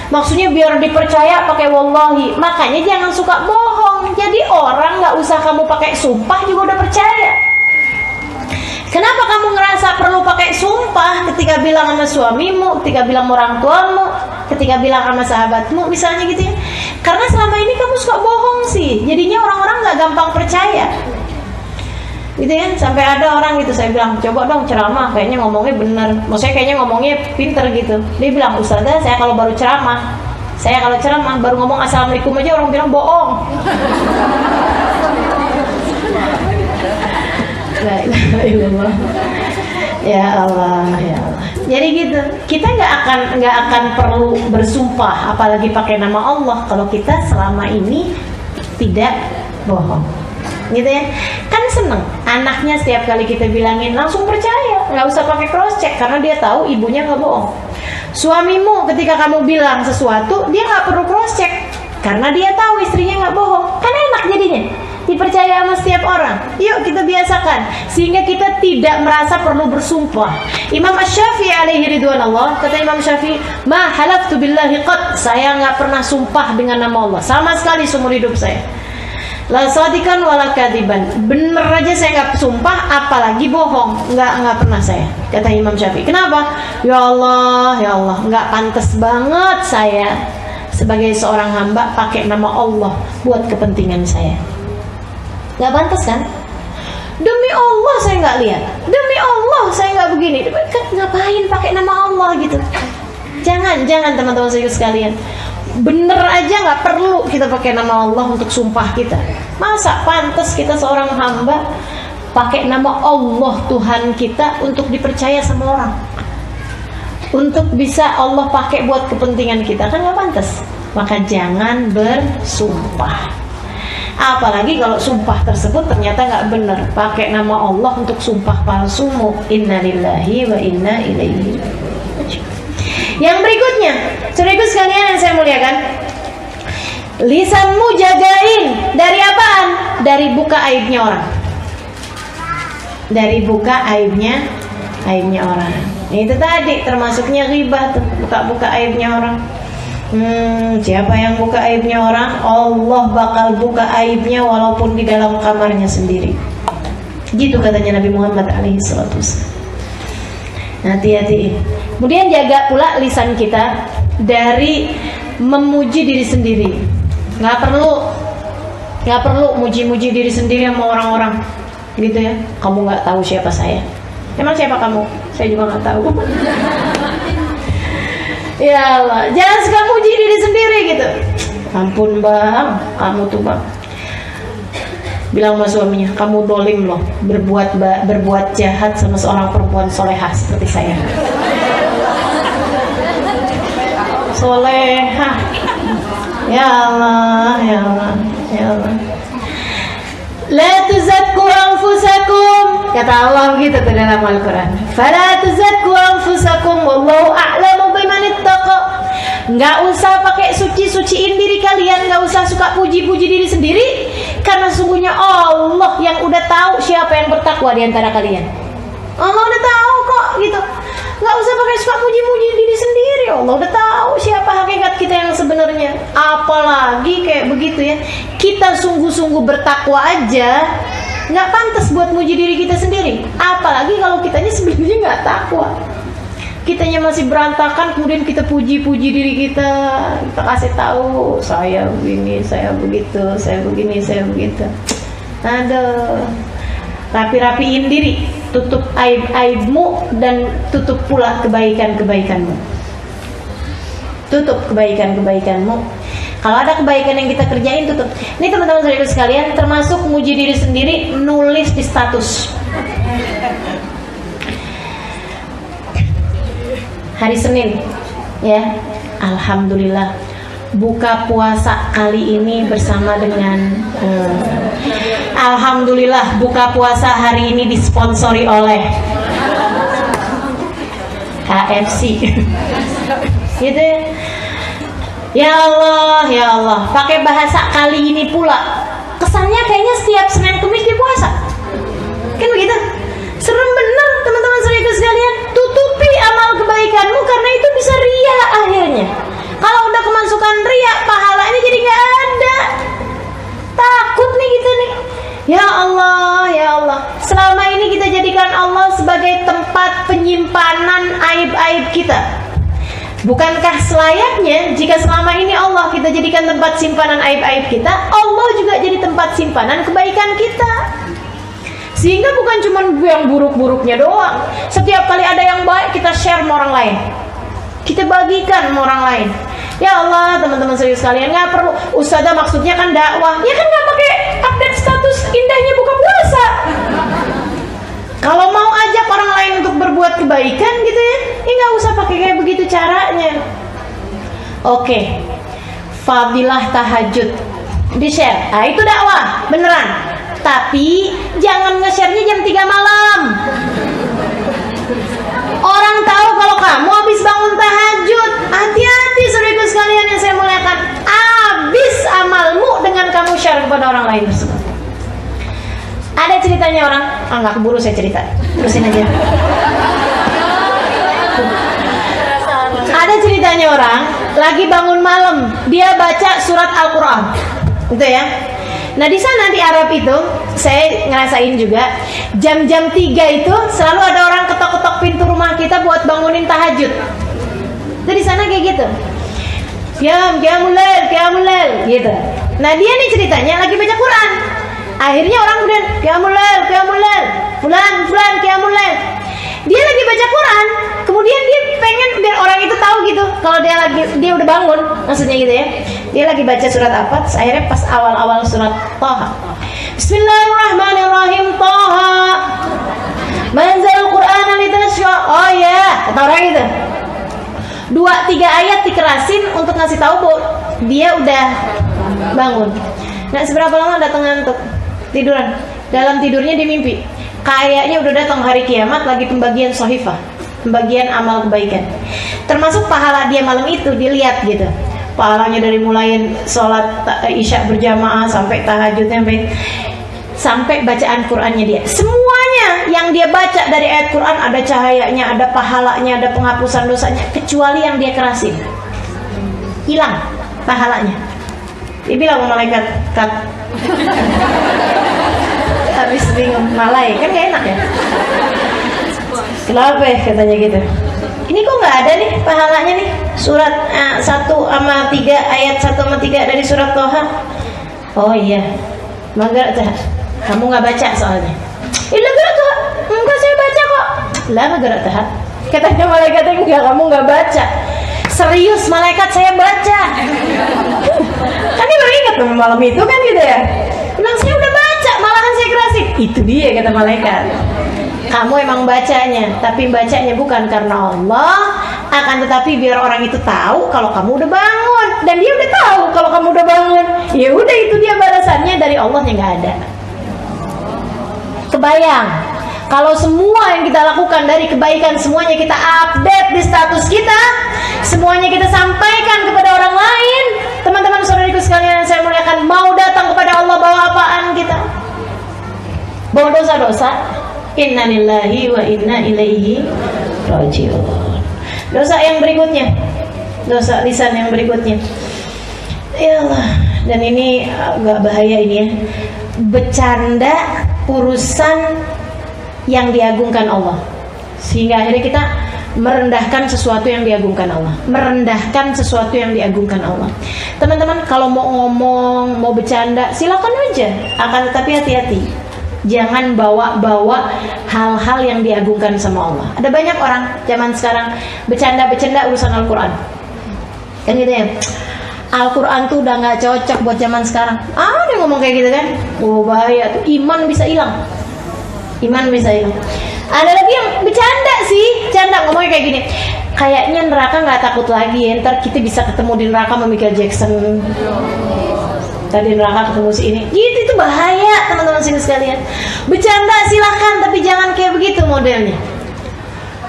Maksudnya biar dipercaya pakai wallahi. Makanya jangan suka bohong. Jadi orang nggak usah kamu pakai sumpah juga udah percaya. Kenapa kamu ngerasa perlu pakai sumpah ketika bilang sama suamimu, ketika bilang orang tuamu, ketika bilang sama sahabatmu, misalnya gitu ya? Karena selama ini kamu suka bohong sih, jadinya orang-orang nggak gampang percaya, gitu ya. Sampai ada orang gitu, saya bilang, coba dong ceramah, kayaknya ngomongnya bener, maksudnya kayaknya ngomongnya pinter gitu. Dia bilang, Ustazah, saya kalau ceramah baru ngomong assalamualaikum aja orang bilang bohong. Ya Allah, ya Allah. Jadi gitu, kita nggak akan perlu bersumpah, apalagi pakai nama Allah kalau kita selama ini tidak bohong, gitu ya. Kan seneng anaknya setiap kali kita bilangin langsung percaya, nggak usah pakai cross check karena dia tahu ibunya nggak bohong. Suamimu ketika kamu bilang sesuatu dia nggak perlu cross check karena dia tahu istrinya nggak bohong, kan enak jadinya. Dipercaya sama setiap orang. Yuk kita biasakan sehingga kita tidak merasa perlu bersumpah. Imam Asy-Syafi'i alaihi ridwanullah, kata Imam Syafi'i, ma halaftu billahi qad, saya nggak pernah sumpah dengan nama Allah sama sekali seumur hidup saya. La sadikan wala kadiban, bener aja saya nggak sumpah, apalagi bohong, nggak pernah saya, kata Imam Syafi'i. Kenapa? Ya Allah, nggak pantas banget saya sebagai seorang hamba pakai nama Allah buat kepentingan saya. Gak pantas kan? Demi Allah saya nggak lihat, demi Allah saya nggak begini. Ngapain pakai nama Allah gitu? Jangan teman-teman saya sekalian. Bener aja nggak perlu kita pakai nama Allah untuk sumpah kita. Masa pantas kita seorang hamba pakai nama Allah Tuhan kita untuk dipercaya sama orang, untuk bisa Allah pakai buat kepentingan kita, kan nggak pantas. Maka jangan bersumpah. Apalagi kalau sumpah tersebut ternyata nggak benar, pakai nama Allah untuk sumpah palsumu. Innalillahi wa inna ilaihi raji'un. Yang berikutnya, saudaraku sekalian yang saya muliakan, lisanmu jagain dari apaan? Dari buka aibnya orang. Dari buka aibnya orang. Itu tadi termasuknya ghibah tuh, buka aibnya orang. Siapa yang buka aibnya orang, Allah bakal buka aibnya walaupun di dalam kamarnya sendiri. Gitu katanya Nabi Muhammad alaihissalatu wassalam. Hati-hati. Kemudian jaga pula lisan kita dari memuji diri sendiri. Nggak perlu muji-muji diri sendiri sama orang-orang, gitu ya. Kamu nggak tahu siapa saya. Emang siapa kamu? Saya juga nggak tahu. Ya Allah, jangan suka muji diri sendiri gitu. Ampun bang, kamu tuh bang, bilang sama suaminya, kamu dolim loh, berbuat jahat sama seorang perempuan solehah seperti saya. Solehah, ya Allah, ya Allah, ya Allah. La tuzakku anfusakum, kata Allah gitu tuh dalam Al-Quran. Fala tuzakku anfusakum wallahu a'lamu biman ittaqa. Nggak usah pakai suci-suciin diri kalian, nggak usah suka puji-puji diri sendiri, karena sungguhnya Allah yang udah tahu siapa yang bertakwa di antara kalian. Allah udah tahu kok gitu. Nggak usah pakai suka puji-puji diri sendiri. Allah udah tahu siapa hakikat kita yang sebenarnya. Apalagi kayak begitu ya, kita sungguh-sungguh bertakwa aja nggak pantas buat muji diri kita sendiri. Apalagi kalau kitanya sebenarnya nggak takwa, kitanya masih berantakan, kemudian kita puji-puji diri kita, kita kasih tahu saya begini, saya begitu, saya begini, saya begitu. Aduh, rapi-rapiin diri, tutup aib-aibmu dan tutup pula kebaikan-kebaikanmu. Tutup kebaikan-kebaikanmu. Kalau ada kebaikan yang kita kerjain, tutup. Ini teman-teman saudara sekalian, termasuk muji diri sendiri, nulis di status. Hari Senin, ya, alhamdulillah, buka puasa kali ini bersama dengan alhamdulillah buka puasa hari ini disponsori oleh KFC. Gitu ya. Ya Allah, pakai bahasa kali ini pula. Kesannya kayaknya setiap Senin Kemis dia puasa. Kan begitu? Serem bener teman-teman saudaraku sekalian. Tutupi amal kebaikanmu karena itu bisa ria akhirnya. Kalau udah kemasukan ria, pahalanya jadi nggak ada. Takut nih kita nih. Ya Allah. Selama ini kita jadikan Allah sebagai tempat penyimpanan aib-aib kita. Bukankah selayaknya jika selama ini Allah kita jadikan tempat simpanan aib-aib kita, Allah juga jadi tempat simpanan kebaikan kita. Sehingga bukan cuma yang buruk-buruknya doang. Setiap kali ada yang baik kita share sama orang lain, kita bagikan sama orang lain. Ya Allah, teman-teman serius sekalian, nggak perlu ustazah maksudnya kan dakwah. Ya kan nggak pakai update status indahnya buka puasa. Kalau mau ajak orang lain untuk berbuat kebaikan gitu ya, nggak usah pakai kayak begitu caranya. Oke, fadilah tahajud di share. Nah itu dakwah beneran. Tapi jangan nge-share-nya jam 3 malam. Orang tahu kalau kamu habis bangun tahajud. Hati-hati saudaraku sekalian yang saya muliakan. Habis amalmu dengan kamu share kepada orang lain tersebut. Ada ceritanya orang, nggak keburu saya cerita, terusin aja. Ada ceritanya orang lagi bangun malam, dia baca surat Al-Quran, gitu ya. Nah di sana di Arab itu, saya ngerasain juga, jam-jam 3 itu selalu ada orang ketok-ketok pintu rumah kita buat bangunin tahajud. Itu di sana kayak gitu. Qiyamul lail, gitu. Nah dia nih ceritanya lagi baca Quran. Akhirnya orang kemudian qiyamul lail, fulan qiyamul lail. Dia lagi baca Quran, kemudian dia pengen biar orang itu tahu gitu kalau dia udah bangun, maksudnya gitu ya. Dia lagi baca surat apa? Akhirnya pas awal-awal surat Thaha. Bismillahirrahmanirrahim. Thaha. Manzal Qur'ana litasya. Oh ya, kata orang itu. 2-3 ayat dikerasin untuk ngasih tahu bahwa dia udah bangun. Nah, seberapa lama datang ngantuk, tiduran. Dalam tidurnya dia mimpi. Kayaknya udah datang hari kiamat, lagi pembagian sohifah, pembagian amal kebaikan. Termasuk pahala dia malam itu dilihat gitu. Pahalanya dari mulai sholat isya berjamaah sampai tahajudnya sampai bacaan Qur'annya dia. Semuanya yang dia baca dari ayat Qur'an ada cahayanya, ada pahalanya, ada penghapusan dosanya, kecuali yang dia kerasin. Hilang pahalanya. Dia bilang sama malaikat, "Kat." Habis bingung, malai kan gak enak ya. Kenapa ya katanya gitu. Ini kok gak ada nih pahalanya nih. Surat 1-3 ayat 1-3 dari surat Thaha. Oh iya, mangga kamu gak baca soalnya. Iya gerak tuh. Enggak, saya baca kok. Lama gerak tuh. Katanya malaikatnya enggak, kamu gak baca. Serius malaikat, saya baca. Kan dia baru ingat malam itu kan gitu ya. Bilang saya udah baca, malahan saya kerasin. Itu dia kata malaikat. Kamu emang bacanya, tapi bacanya bukan karena Allah, akan tetapi biar orang itu tahu kalau kamu udah bangun. Dan dia udah tahu kalau kamu udah bangun. Ya udah, itu dia balasannya dari Allah yang nggak ada. Kebayang kalau semua yang kita lakukan dari kebaikan semuanya kita update di status kita, semuanya kita sampaikan kepada orang lain. Teman-teman saudariku sekalian yang saya muliakan, mau datang kepada Allah bawa apaan kita? Bawa dosa-dosa. Inna lillahi wa inna ilaihi raji'un. Dosa yang berikutnya, dosa lisan yang berikutnya. Ya Allah, dan ini agak bahaya ini ya. Bercanda urusan yang diagungkan Allah, sehingga akhirnya kita merendahkan sesuatu yang diagungkan Allah, merendahkan sesuatu yang diagungkan Allah. Teman-teman, kalau mau ngomong, mau bercanda, silakan aja. Akan tetapi hati-hati, jangan bawa-bawa hal-hal yang diagungkan sama Allah. Ada banyak orang zaman sekarang bercanda-bercanda urusan Al-Quran, kan gitu ya. Al-Quran tuh udah gak cocok buat zaman sekarang. Ada yang ngomong kayak gitu kan. Oh bahaya tuh, iman bisa hilang. Iman bisa hilang. Ada lagi yang bercanda sih, canda ngomongnya kayak gini. kayaknya neraka nggak takut lagi ya. Ntar kita bisa ketemu di neraka sama Michael Jackson, tadi neraka ketemu si ini gitu. Itu bahaya teman-teman sini sekalian. Bercanda silahkan, tapi jangan kayak begitu modelnya.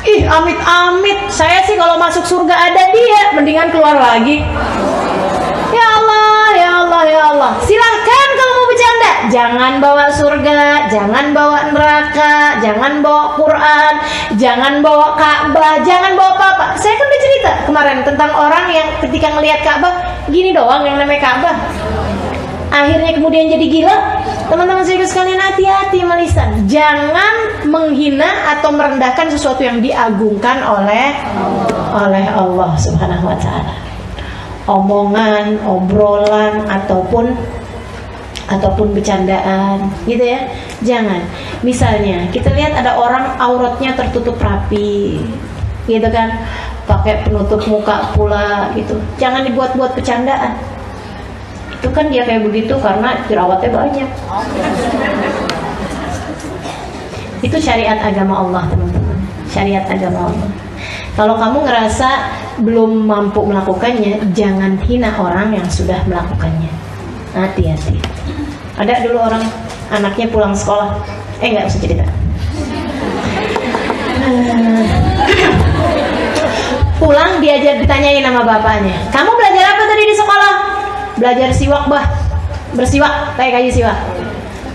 Ih, amit-amit, saya sih kalau masuk surga ada dia, mendingan keluar lagi. Ya Allah, ya Allah, ya Allah. Silahkan kalau mau bercanda, jangan bawa surga, jangan bawa neraka, jangan bawa Quran, jangan bawa Ka'bah, jangan bawa apa-apa. Saya kan udah cerita kemarin tentang orang yang ketika ngelihat Ka'bah, gini doang yang namanya Ka'bah, akhirnya kemudian jadi gila. Teman-teman saya sekalian, hati-hati melisan. Jangan menghina atau merendahkan sesuatu yang diagungkan oleh Allah Subhanahu wa taala. Omongan, obrolan ataupun bercandaan gitu ya. Jangan. Misalnya kita lihat ada orang auratnya tertutup rapi gitu kan, pakai penutup muka pula gitu. Jangan dibuat-buat bercandaan. Itu kan dia kayak begitu karena jerawatnya banyak. Itu syariat agama Allah teman-teman, syariat agama Allah. Kalau kamu ngerasa belum mampu melakukannya, jangan hina orang yang sudah melakukannya. Hati-hati. Ada dulu orang anaknya pulang sekolah, nggak usah cerita. Pulang diajar, ditanyain sama bapaknya, kamu belajar apa tadi di sekolah? Belajar siwak bah, bersiwak kayak kayu siwak.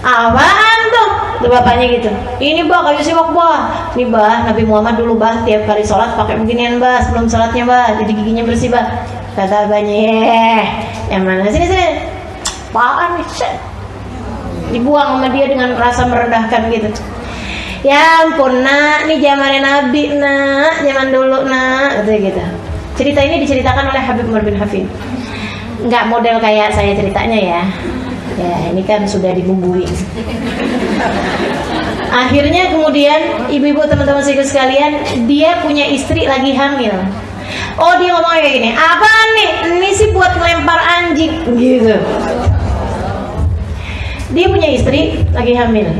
Apaan tuh? Tuh bapaknya gitu. Ini bah kayu siwak bah. Ini bah Nabi Muhammad dulu bah tiap kali sholat pakai beginian bah, sebelum sholatnya bah, jadi giginya bersih bah. Kata abahnya, yang mana sini. Apaan nih? Dibuang sama dia dengan rasa merendahkan gitu. Ya ampun nak, ini zamannya Nabi nak, zaman dulu nak, gitu. Cerita ini diceritakan oleh Habib Umar bin Hafid. Nggak model kayak saya ceritanya ya. Ya ini kan sudah dibumbui. Akhirnya kemudian ibu-ibu teman-teman sekalian, dia punya istri lagi hamil. Oh dia ngomong kayak gini, apaan nih? Ini sih buat melempar anjing gitu. Dia punya istri lagi hamil.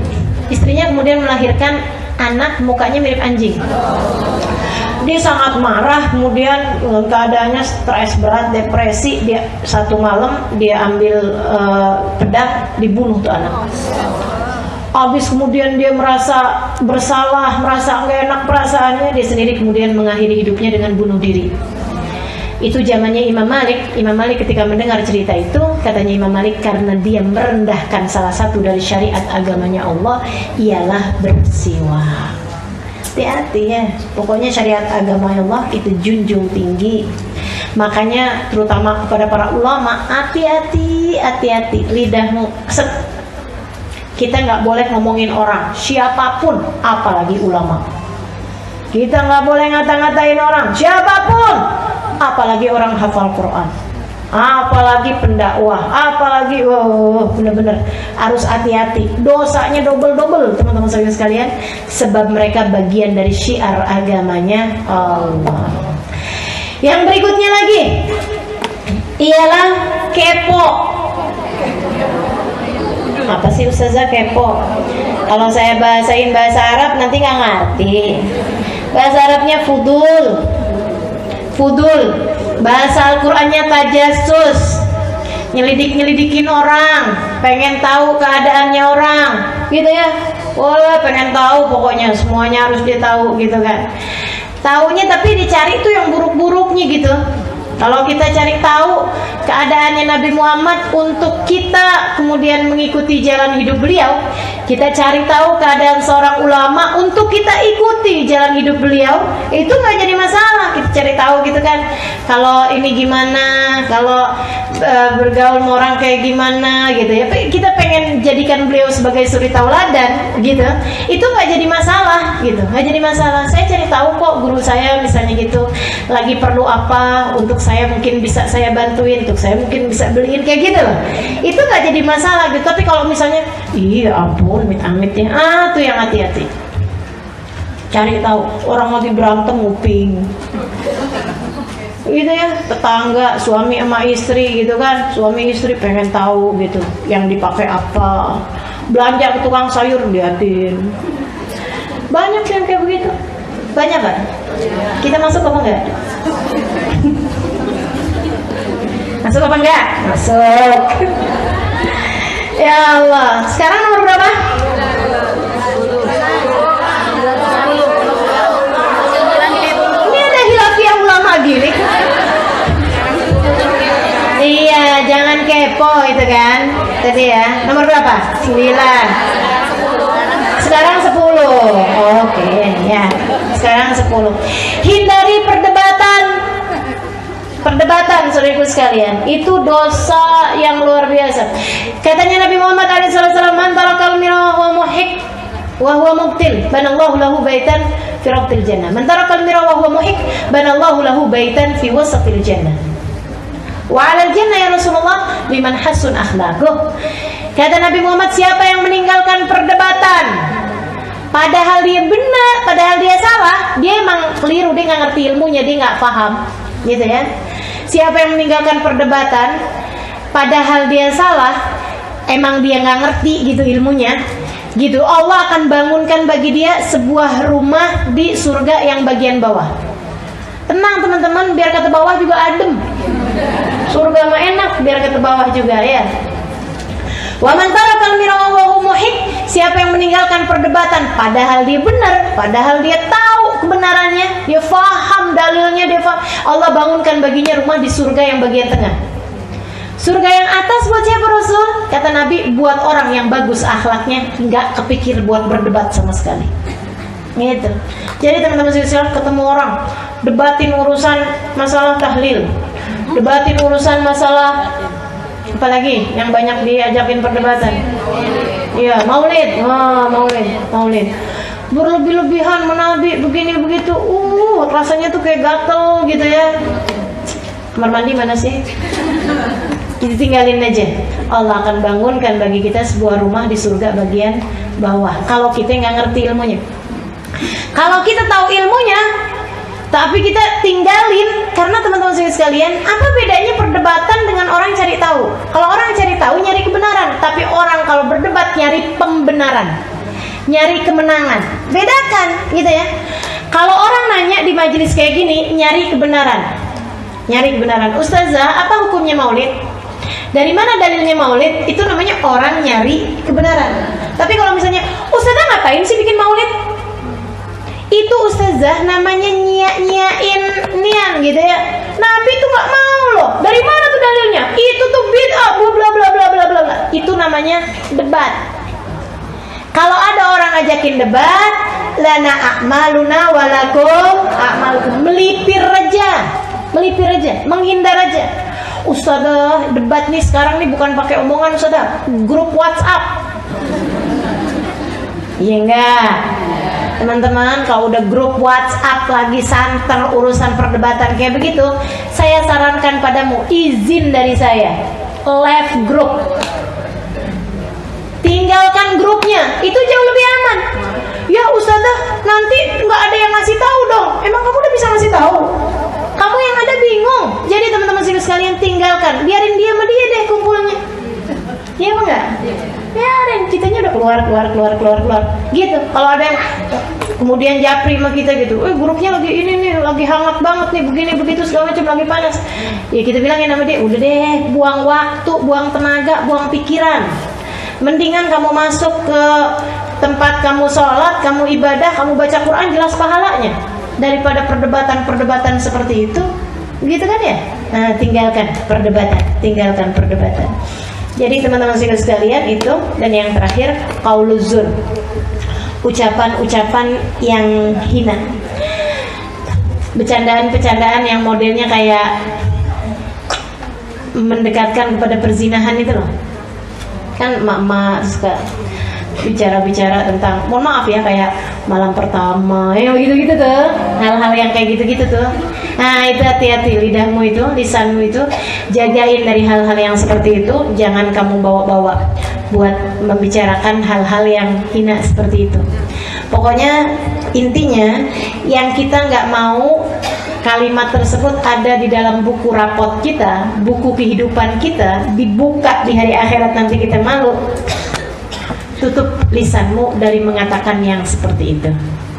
Istrinya kemudian melahirkan anak mukanya mirip anjing. Dia sangat marah, kemudian keadaannya stres berat, depresi. Dia satu malam dia ambil pedang, dibunuh tuh anak. Habis kemudian dia merasa bersalah, merasa nggak enak perasaannya, dia sendiri kemudian mengakhiri hidupnya dengan bunuh diri. Itu zamannya Imam Malik. Imam Malik ketika mendengar cerita itu, katanya Imam Malik, karena dia merendahkan salah satu dari syariat agamanya Allah, ialah bersiwak. Hati-hati ya, pokoknya syariat agama Allah itu junjung tinggi. Makanya terutama kepada para ulama, hati-hati lidahmu keset. Kita nggak boleh ngomongin orang siapapun, apalagi ulama. Kita nggak boleh ngata-ngatain orang siapapun, apalagi orang hafal Quran, apalagi pendakwah, apalagi bener-bener harus hati-hati. Dosanya double teman-teman sekalian, sebab mereka bagian dari syiar agamanya Allah. Yang berikutnya lagi ialah kepo. Apa sih Ustazah kepo? Kalau saya bahasain bahasa Arab nanti nggak ngerti. Bahasa Arabnya fudul. Bahasa Al-Qur'annya tajassus. Nyelidikin orang, pengen tahu keadaannya orang, gitu ya. Wah, pengen tahu pokoknya semuanya harus dia tahu gitu kan. Taunya tapi dicari tuh yang buruk-buruknya gitu. Kalau kita cari tahu keadaannya Nabi Muhammad untuk kita kemudian mengikuti jalan hidup beliau, kita cari tahu keadaan seorang ulama untuk kita ikuti jalan hidup beliau, itu nggak jadi masalah. Kita cari tahu gitu kan, kalau ini gimana, kalau bergaul sama orang kayak gimana gitu ya. Kita pengen jadikan beliau sebagai suri tauladan gitu, itu nggak jadi masalah gitu, nggak jadi masalah. Saya cari tahu kok guru saya misalnya gitu lagi perlu apa, untuk saya mungkin bisa saya bantuin, untuk saya mungkin bisa beliin kayak gitu loh. Itu nggak jadi masalah gitu. Tapi kalau misalnya, iya ampun, amit-amitnya, tuh yang hati-hati. Cari tahu orang lagi berantem nguping, gitu ya, tetangga suami sama istri gitu kan, suami istri pengen tahu gitu yang dipakai apa, belanja ke tukang sayur liatin, banyak yang kayak begitu. Banyak Pak? Kita masuk apa enggak? Masuk apa enggak? Masuk. Ya Allah. Sekarang nomor berapa? Ini ada hilafiyah ulama gini. Iya, jangan kepo itu kan. Tadi ya. Nomor berapa? 9. Sekarang 10. Oke, ya. Sekarang 10. Hindari perdebatan saudaraku sekalian, itu dosa yang luar biasa. Katanya Nabi Muhammad SAW, man tarakal mira wa huwa muhik wa huwa mubtil banallahu lahu baitan fi rabtil jannah. Man tarakal mira wa huwa muhik banallahu lahu baitan fi wasatil jannah. Wa 'alal jannah ya Rasulullah liman hasun akhlaquh. Kata Nabi Muhammad, siapa yang meninggalkan perdebatan padahal dia benar, padahal dia salah, dia emang keliru, dia nggak ngerti ilmunya, dia nggak paham, gitu ya. Siapa yang meninggalkan perdebatan padahal dia salah, emang dia nggak ngerti gitu ilmunya, gitu, Allah akan bangunkan bagi dia sebuah rumah di surga yang bagian bawah. Tenang teman-teman, biar kata bawah juga adem. Surga mah enak, biar kata bawah juga ya. Wa man tarakal mira wa huwa muhik, siapa yang meninggalkan perdebatan padahal dia benar, padahal dia tahu kebenarannya, dia faham dalilnya, dia faham, Allah bangunkan baginya rumah di surga yang bagian tengah. Surga yang atas buat siapa Rasul? Kata Nabi, buat orang yang bagus akhlaknya, nggak kepikir buat berdebat sama sekali. Gitu. Jadi teman-teman sekalian, ketemu orang debatin urusan masalah tahlil, debatin urusan masalah apalagi yang banyak diajakin perdebatan. Iya, maulid. Maulid. Berlebih-lebihan menabi begini begitu. Rasanya tuh kayak gatel gitu ya. Kamar mandi mana sih? Kita tinggalin aja. Allah akan bangunkan bagi kita sebuah rumah di surga bagian bawah. Kalau kita nggak ngerti ilmunya. Kalau kita tahu ilmunya, tapi kita tinggalin, karena teman-teman sekalian, apa bedanya perdebatan dengan orang cari tahu? Kalau orang cari tahu nyari kebenaran, tapi orang kalau berdebat nyari pembenaran, nyari kemenangan. Bedakan, gitu ya. Kalau orang nanya di majelis kayak gini, nyari kebenaran. Ustazah, apa hukumnya maulid? Dari mana dalilnya maulid? Itu namanya orang nyari kebenaran. Tapi kalau misalnya, Ustazah ngapain sih bikin maulid? Itu ustazah namanya nyiain nian gitu ya. Nabi itu nggak mau loh. Dari mana tuh dalilnya? Itu tuh bid'ah, bla bla bla bla bla bla. Itu namanya debat. Kalau ada orang ajakin debat, lana a'maluna walakum a'malukum, melipir aja, menghindar aja. Ustazah, debat nih sekarang nih bukan pakai omongan ustazah, grup WhatsApp. Iya enggak? Teman-teman, kalau udah grup WhatsApp lagi santer urusan perdebatan kayak begitu, saya sarankan padamu, izin dari saya, left group, tinggalkan grupnya, itu jauh lebih aman. Ya ustazah, nanti nggak ada yang ngasih tahu dong. Emang kamu udah bisa ngasih tahu? Kamu yang ada bingung. Jadi teman-teman sekalian, tinggalkan, biarin dia sama dia deh kumpulnya. Iya apa enggak? Biarin, kitanya udah keluar gitu. Kalau ada yang kemudian japri sama kita gitu, grupnya lagi ini nih, lagi hangat banget nih, begini begitu segala macam, lagi panas. Ya kita bilangin sama dia, udah deh, buang waktu, buang tenaga, buang pikiran. Mendingan kamu masuk ke tempat kamu sholat, kamu ibadah, kamu baca Quran, jelas pahalanya, daripada perdebatan seperti itu, gitu kan ya? Nah, tinggalkan perdebatan. Jadi teman-teman sekalian itu. Dan yang terakhir, qauluz zur, ucapan-ucapan yang hina, bercandaan-bercandaan yang modelnya kayak mendekatkan kepada perzinahan itu loh. Kan emak-emak suka bicara-bicara tentang, mohon maaf ya, kayak malam pertama, ya gitu-gitu tuh, hal-hal yang kayak gitu-gitu tuh. Nah itu hati-hati, lidahmu itu, lisanmu itu, jagain dari hal-hal yang seperti itu. Jangan kamu bawa-bawa buat membicarakan hal-hal yang hina seperti itu. Pokoknya intinya, yang kita nggak mau kalimat tersebut ada di dalam buku rapot kita, buku kehidupan kita, dibuka di hari akhirat nanti kita malu. Tutup lisanmu dari mengatakan yang seperti itu.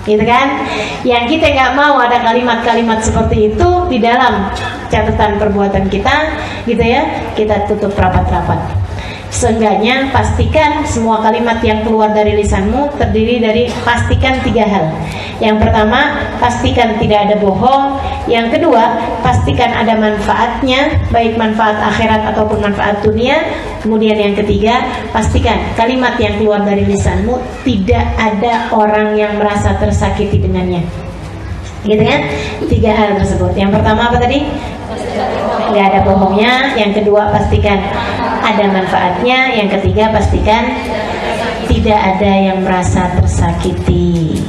gitu kan? Yang kita nggak mau ada kalimat-kalimat seperti itu di dalam catatan perbuatan kita, gitu ya. Kita tutup rapat-rapat. Seenggaknya pastikan semua kalimat yang keluar dari lisanmu terdiri dari pastikan 3 hal. Yang pertama, pastikan tidak ada bohong. Yang kedua, pastikan ada manfaatnya, baik manfaat akhirat ataupun manfaat dunia. Kemudian yang ketiga, pastikan kalimat yang keluar dari lisanmu tidak ada orang yang merasa tersakiti dengannya. Gitu kan? 3 hal tersebut. Yang pertama apa tadi? Nggak ada bohongnya. Yang kedua, pastikan ada manfaatnya. Yang ketiga, pastikan tidak ada yang merasa tersakiti.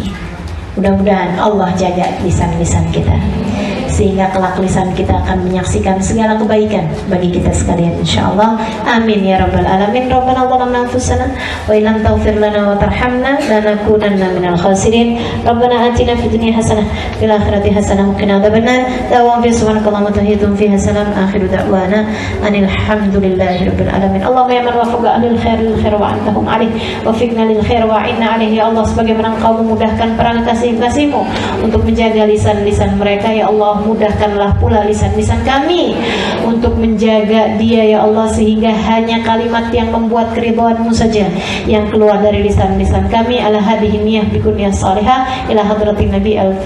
Mudah-mudahan Allah jaga lisan-lisan kita, sehingga kelak lisan kita akan menyaksikan segala kebaikan bagi kita sekalian, insyaallah. Amin ya rabbal alamin. Rabbana zalamna anfusana wa illam taghfir lana wa tarhamna lanakunanna minal khasirin. Rabbana atina fid dunya hasanah fil akhirati hasanah wa qina adzabannar. Da'wa fi subhanakallahumma wa tahiyyatuhum fiha salam. Akhiru da'wana anil hamdulillahi rabbil alamin. Allahumma ya man wafaqa lil khair lil khair wa antahum alaih wa fiqna lil khair wa inna alaihi. Ya Allah, sebagaimana Engkau memudahkan para kasih-kasihmu untuk menjaga lisan-lisan mereka, ya Allah, mudahkanlah pula lisan-lisan kami untuk menjaga dia, ya Allah, sehingga hanya kalimat yang membuat keridhaan-Mu saja yang keluar dari lisan-lisan kami. Ala hadhihi niyyah bi kulliyah salihah ila hadratin nabi al